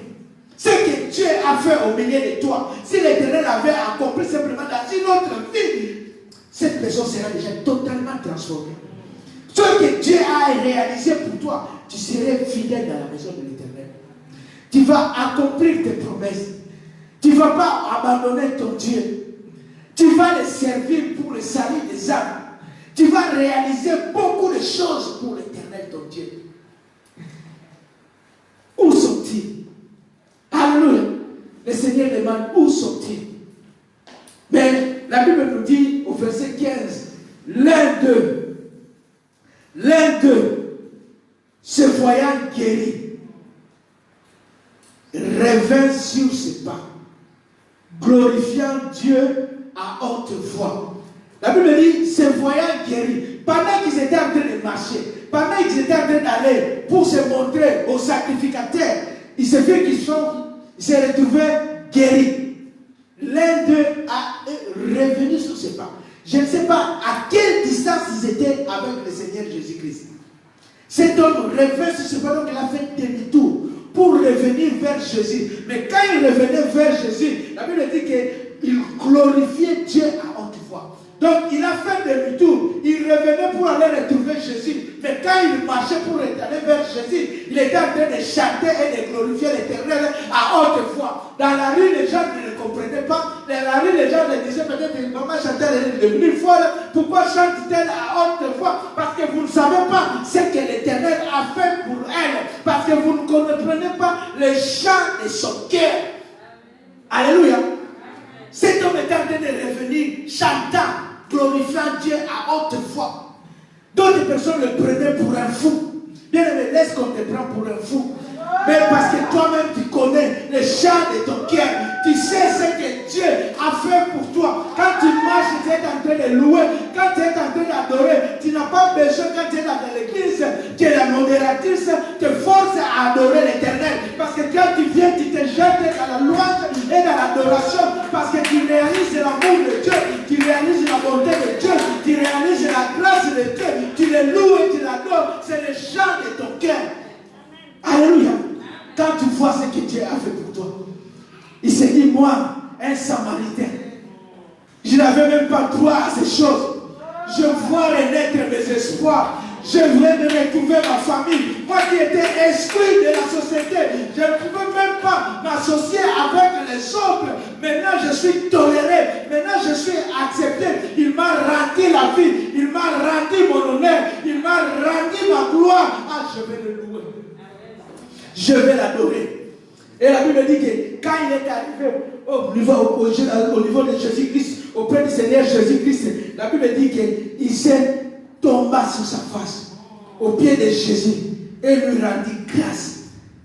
Ce que Dieu a fait au milieu de toi, si l'Éternel avait accompli simplement dans une autre vie, cette personne sera déjà totalement transformée. Ce que Dieu a réalisé pour toi, tu serais fidèle dans la maison de l'Éternel. Tu vas accomplir tes promesses. Tu ne vas pas abandonner ton Dieu. Tu vas le servir pour le salut des âmes. Tu vas réaliser beaucoup de choses pour l'Éternel, ton Dieu. Où sont-ils? Alléluia. Le Seigneur demande où sont-ils? Mais la Bible nous dit au verset 15, l'un d'eux, se voyant guéri, revint sur ses pas, glorifiant Dieu à haute voix. La Bible dit, se voyant guéri, pendant qu'ils étaient en train de marcher, pendant qu'ils étaient en train d'aller pour se montrer aux sacrificateurs, il se fait qu'ils se retrouvaient guéris. L'un d'eux a revenu sur ses pas. Je ne sais pas à quelle distance ils étaient avec le Seigneur Jésus-Christ. Cet homme revint sur ses pas, donc il a fait demi-tour pour revenir vers Jésus. Mais quand il revenait vers Jésus, la Bible dit qu'il glorifiait Dieu à haute voix. Donc il a fait demi-tour, il revenait pour aller retrouver Jésus. Mais quand il marchait pour aller vers Jésus, il était en train de chanter et de glorifier l'Éternel à haute voix. Dans la rue, les gens ne le comprenaient pas. Dans la rue, les gens le disaient peut-être que maman chante-t-elle est devenue folle. Pourquoi chante-t-elle à haute voix? Parce que vous ne savez pas ce que l'Éternel a fait pour elle. Parce que vous ne comprenez pas le chant de son cœur. Alléluia. Cet homme était en train de revenir chantant, glorifiant Dieu à haute voix. D'autres personnes le prenaient pour un fou. Bien aimé, laisse qu'on te prenne pour un fou. Mais parce que toi-même tu connais le chant de ton cœur. Tu sais ce que Dieu a fait pour toi. Quand tu marches, tu es en train de louer. Quand tu es en train d'adorer, tu n'as pas besoin, quand tu es dans l'église, que la modératrice te force à adorer l'Éternel. Parce que quand tu viens, tu te jettes dans la louange et dans l'adoration. Parce que tu réalises l'amour de Dieu. Tu réalises la bonté de Dieu. Tu réalises la grâce de Dieu. Tu le loues et tu l'adores. C'est le chant de ton cœur. Alléluia. Quand tu vois ce que Dieu a fait pour toi, il s'est dit, moi, un Samaritain, je n'avais même pas droit à ces choses. Je vois renaître mes espoirs. Je voulais me retrouver ma famille. Moi qui étais exclu de la société, je ne pouvais même pas m'associer avec les autres. Maintenant, je suis toléré. Maintenant, je suis accepté. Il m'a rendu la vie. Il m'a rendu mon honneur. Il m'a rendu ma gloire. Ah, je vais le louer. Je vais l'adorer. Et la Bible dit que quand il est arrivé au niveau de Jésus-Christ, auprès du Seigneur Jésus-Christ, la Bible dit qu'il s'est tombé sur sa face. au pied de Jésus et lui rendit grâce.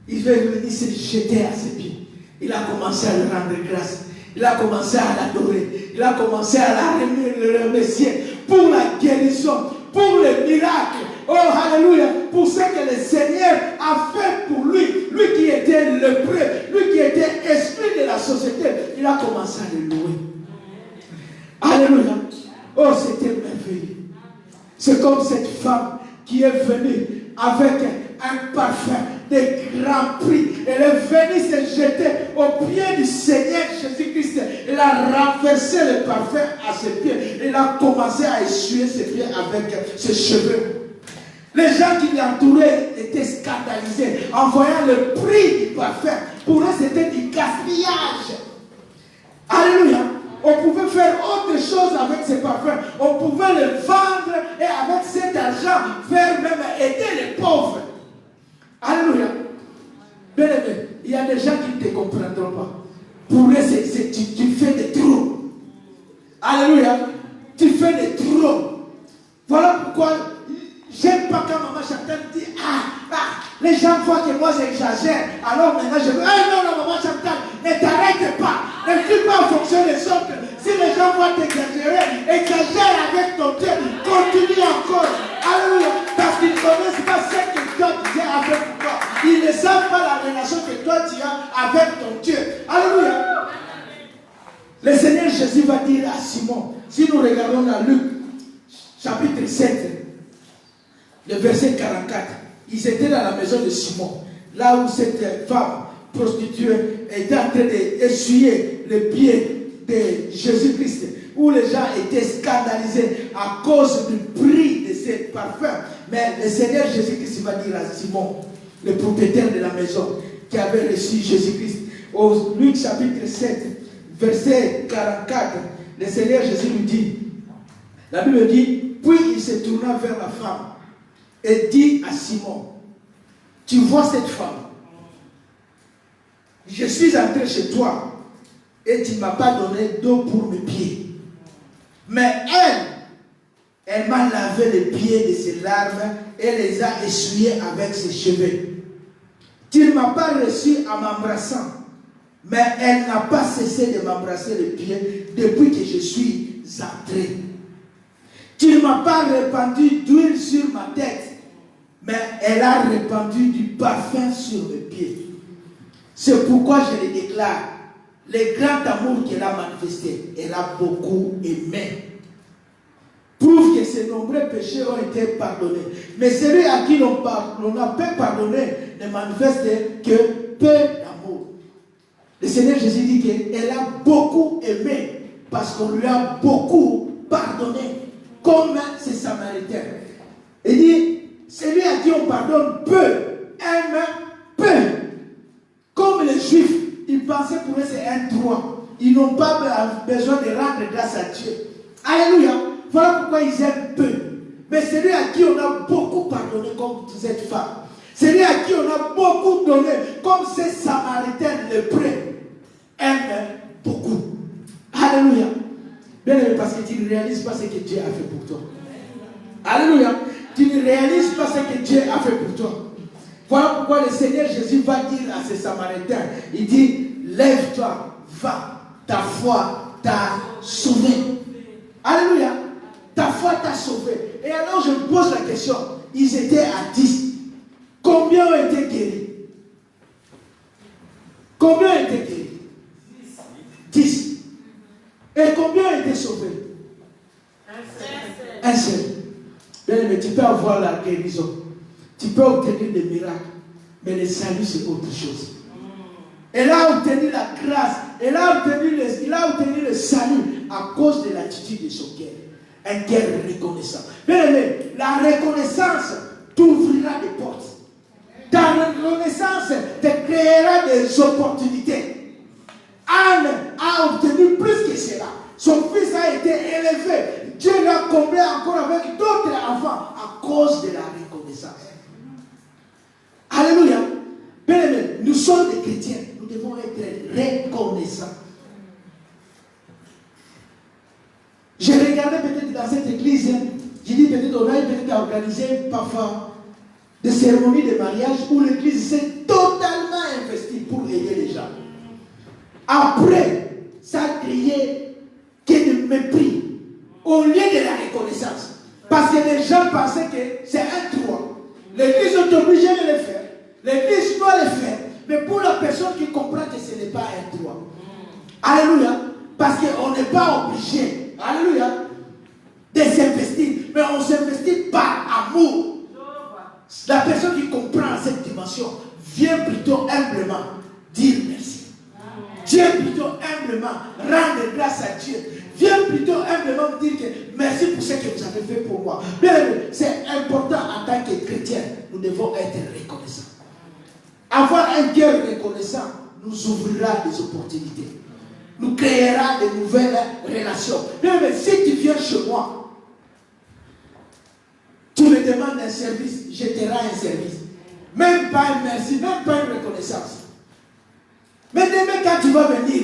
Il veut venir se jeter à ses pieds. Il a commencé à lui rendre grâce. Il a commencé à l'adorer. Il a commencé à le remercier pour la guérison, pour le miracle. Oh, alléluia. Pour ce que le Seigneur a fait pour lui. Lui qui était lépreux, lui qui était exclu de la société. Il a commencé à le louer. Alléluia. Oh, c'était merveilleux. C'est comme cette femme qui est venue avec un parfum de grand prix. Elle est venue se jeter au pied du Seigneur Jésus-Christ. Elle a renversé le parfum à ses pieds. Elle a commencé à essuyer ses pieds avec ses cheveux. Les gens qui l'entouraient étaient scandalisés en voyant le prix du parfum. Pour eux, c'était du gaspillage. Alléluia. On pouvait faire autre chose avec ces parfums. On pouvait le vendre et avec cet argent faire même aider les pauvres. Alléluia. Bien aimé, il y a des gens qui ne te comprendront pas. Pour eux, tu fais des trop. Alléluia. Tu fais des trop. Voilà pourquoi j'aime pas quand maman Chantal dit les gens voient que moi j'exagère. Alors maintenant je veux. Non, maman Chantal, ne t'arrête pas. Ne suis pas en fonction des autres. Si les gens voient t'exagérer, exagère avec ton Dieu. Continue encore. Alléluia. Parce qu'ils ne connaissent pas ce que toi tu as avec toi. Ils ne savent pas la relation que toi tu as avec ton Dieu. Alléluia. Le Seigneur Jésus va dire à Simon, si nous regardons dans Luc, chapitre 7, le verset 44, ils étaient dans la maison de Simon, là où cette femme prostituée était en train d'essuyer les pieds de Jésus-Christ, où les gens étaient scandalisés à cause du prix de ces parfums. Mais le Seigneur Jésus-Christ va dire à Simon, le propriétaire de la maison, qui avait reçu Jésus-Christ, au Luc chapitre 7, verset 44, le Seigneur Jésus lui dit, la Bible dit, puis il se tourna vers la femme et dit à Simon, tu vois cette femme, je suis entré chez toi et tu ne m'as pas donné d'eau pour mes pieds. Mais elle m'a lavé les pieds de ses larmes et les a essuyés avec ses cheveux. Tu ne m'as pas reçu en m'embrassant, mais elle n'a pas cessé de m'embrasser les pieds depuis que je suis entré. Tu ne m'as pas répandu d'huile sur ma tête, mais elle a répandu du parfum sur mes pieds. C'est pourquoi je le déclare, le grand amour qu'elle a manifesté, elle a beaucoup aimé. Prouve que ses nombreux péchés ont été pardonnés. Mais celui à qui l'on a peu pardonné ne manifeste que peu d'amour. Le Seigneur Jésus dit qu'elle a beaucoup aimé parce qu'on lui a beaucoup pardonné, comme ces Samaritains. Il dit, celui à qui on pardonne peu, aime peu. Comme les Juifs, ils pensaient pour eux c'est un droit. Ils n'ont pas besoin de rendre grâce à Dieu. Alléluia. Voilà pourquoi ils aiment peu. Mais celui à qui on a beaucoup pardonné, comme cette femme, celui à qui on a beaucoup donné, comme ces Samaritains lépreux, aime beaucoup. Alléluia. Bien aimé, parce que tu ne réalises pas ce que Dieu a fait pour toi. Alléluia. Tu ne réalises pas ce que Dieu a fait pour toi. Voilà pourquoi le Seigneur Jésus va dire à ces Samaritains, il dit, lève-toi, va, ta foi t'a sauvé. Alléluia. Ta foi t'a sauvé. Et alors je me pose la question, ils étaient à 10. Combien ont été guéris? Combien ont été guéris? 10. Et combien ont été sauvés? Un seul. Bien aimé, tu peux avoir la guérison. Tu peux obtenir des miracles. Mais le salut, c'est autre chose. Elle a obtenu la grâce. Il a obtenu le salut à cause de l'attitude de son cœur. Un cœur reconnaissant. Bien aimé, la reconnaissance t'ouvrira des portes. Ta reconnaissance te créera des opportunités. Anne a obtenu plus que cela. Son fils a été élevé. Dieu l'a comblé encore avec d'autres enfants à cause de la reconnaissance. Alléluia. Bien aimé, nous sommes des chrétiens. Nous devons être reconnaissants. J'ai regardé peut-être dans cette église, j'ai dit peut-être on a peut-être organisé parfois de cérémonie de mariage où l'église s'est totalement investie pour aider les gens. Après, ça a créé de mépris au lieu de la reconnaissance. Parce que les gens pensaient que c'est un droit. L'église est obligée de le faire. L'église doit le faire. Mais pour la personne qui comprend que ce n'est pas un droit. Alléluia. Parce qu'on n'est pas obligé. Alléluia. De s'investir. Mais on s'investit par amour. La personne qui comprend cette dimension vient plutôt humblement dire merci. Vient plutôt humblement rendre grâce à Dieu. Viens plutôt humblement dire que merci pour ce que vous avez fait pour moi. Bien, c'est important en tant que chrétien. Nous devons être reconnaissants. Avoir un cœur reconnaissant nous ouvrira des opportunités. Nous créera de nouvelles relations. Bien, mais si tu viens chez moi, tu me demandes un service, je te rends un service. Même pas un merci, même pas une reconnaissance. Mais demain, quand tu vas venir,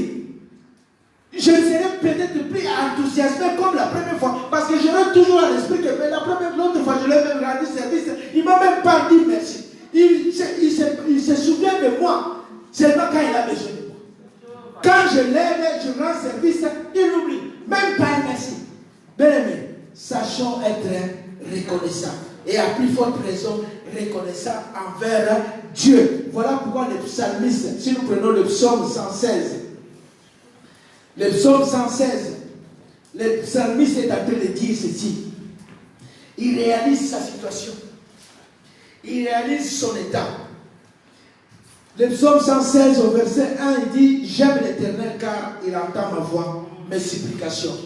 je serai peut-être plus enthousiasmé comme la première fois. Parce que j'aurai toujours à l'esprit que l'autre fois, je l'ai même rendu service. Il ne m'a même pas dit merci. Il se souvient de moi seulement quand il a besoin de moi. Quand je l'aide, je rends service, il oublie. Même pas un merci. Bien aimé, sachons être reconnaissants. Et à plus forte raison, reconnaissant envers Dieu. Voilà pourquoi les psalmistes, si nous prenons le psaume 116, le psaume 116, le psalmiste est en train de dire ceci. Il réalise sa situation. Il réalise son état. Le psaume 116 au verset 1, il dit « J'aime l'Éternel car il entend ma voix, mes supplications.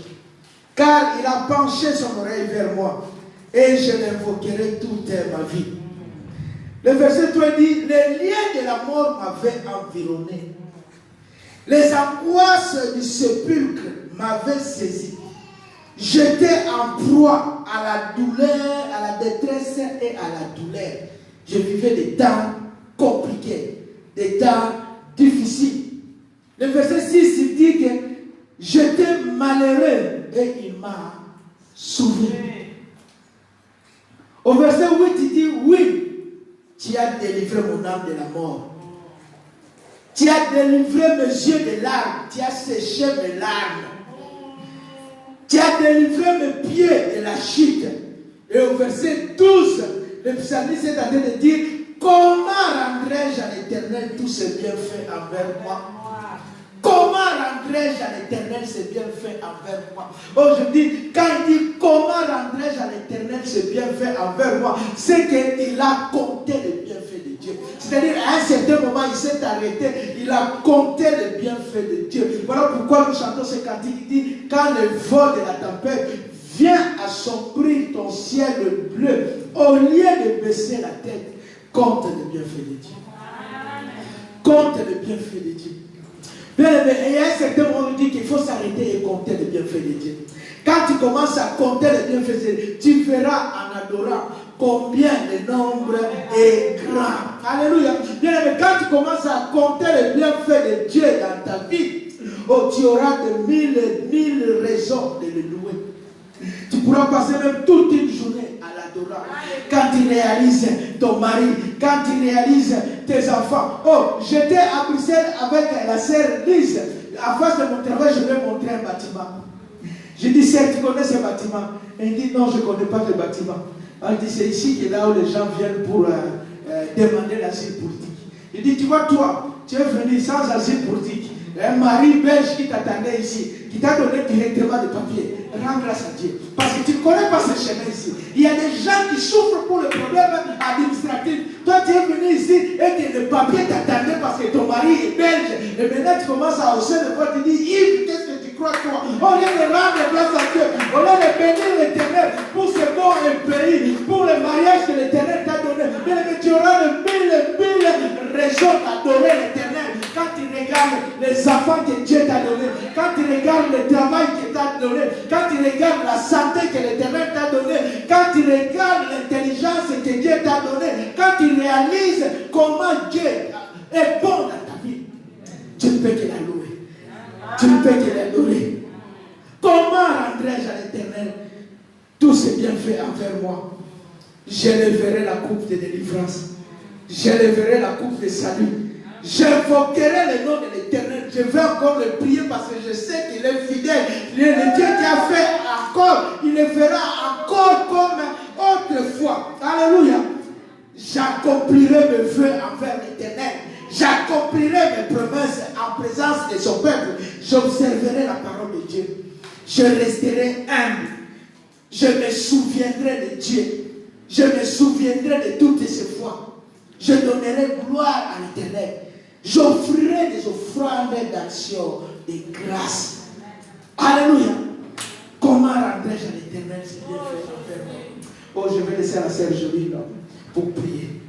Car il a penché son oreille vers moi. Et je l'invoquerai toute ma vie. » Le verset 3 dit, les liens de la mort m'avaient environné. Les angoisses du sépulcre m'avaient saisi. J'étais en proie à la douleur, à la détresse et à la douleur. Je vivais des temps compliqués, des temps difficiles. Le verset 6 il dit que j'étais malheureux et il m'a sauvé. Au verset 8, il dit, oui, tu as délivré mon âme de la mort. Tu as délivré mes yeux de larmes. Tu as séché mes larmes. Tu as délivré mes pieds de la chute. Et au verset 12, le psalmiste est en train de dire, comment rendrai-je à l'Éternel tous ses bienfaits envers moi? Comment rendrai-je à l'Éternel ses bienfaits envers moi? Aujourd'hui, quand il dit comment rendrai-je à l'Éternel ses bienfaits envers moi, c'est qu'il a compté les bienfaits de Dieu. C'est-à-dire, à un certain moment, il s'est arrêté, il a compté les bienfaits de Dieu. Voilà pourquoi nous chantons ce cantique. Il dit, quand le vent de la tempête vient assombrir ton ciel bleu, au lieu de baisser la tête, compte les bienfaits de Dieu. Compte les bienfaits de Dieu. Et à un certain moment, on dit qu'il faut s'arrêter et compter les bienfaits de Dieu. Quand tu commences à compter les bienfaits de Dieu, tu verras en adorant combien le nombre est grand. Alléluia. Bien, mais quand tu commences à compter les bienfaits de Dieu dans ta vie, tu auras de mille raisons de le louer. Tu pourras passer même toute une journée à l'adorer. Quand tu réalises ton mari, quand tu réalises tes enfants. J'étais à Bruxelles avec la sœur Lise. À face de mon travail, je vais montrer un bâtiment. J'ai dit, sœur, tu connais ce bâtiment? Elle dit, non, je ne connais pas le bâtiment. Elle dit, c'est ici que là où les gens viennent pour demander l'asile politique. Il dit, tu vois, toi, tu es venu sans asile politique. Un mari belge qui t'attendait ici, qui t'a donné directement des papiers. Rends grâce à Dieu. Parce que tu ne connais pas ce chemin ici. Il y a des gens qui souffrent pour le problème administratif. Toi, tu es venu ici et que le papier t'attendait parce que ton mari est belge. Et maintenant, tu commences à hausser le voix. Tu dis, Yves, qu'est-ce que tu crois, toi? Au lieu de rendre grâce à Dieu, au lieu de bénir l'Éternel pour ce bon pays, pour le mariage que l'Éternel t'a donné, mais tu auras de mille raisons d'adorer l'Éternel. Quand tu regardes les enfants que Dieu t'a donné, quand tu regardes le travail qu'il t'a donné, quand tu regardes la santé que l'Éternel t'a donné, quand tu regardes l'intelligence que Dieu t'a donné, quand tu réalises comment Dieu est bon dans ta vie, tu ne peux que la louer. Tu ne peux que l'adorer. Comment rendrai-je à l'Éternel tous ses bienfaits envers moi? J'élèverai la coupe de délivrance. J'élèverai la coupe de salut. J'invoquerai le nom de l'Éternel. Je vais encore le prier parce que je sais qu'il est fidèle. Il est le Dieu qui a fait encore. Il le fera encore comme autrefois. Alléluia. J'accomplirai mes vœux envers l'Éternel. J'accomplirai mes promesses en présence de son peuple. J'observerai la parole de Dieu. Je resterai humble. Je me souviendrai de Dieu. Je me souviendrai de toutes ses fois. Je donnerai gloire à l'Éternel. J'offrirai des offrandes d'action, de grâce. Alléluia. Comment rendrai-je à l'Éternel ce bien fait envers moi? Oh, je vais laisser la sœur Jolie là pour prier.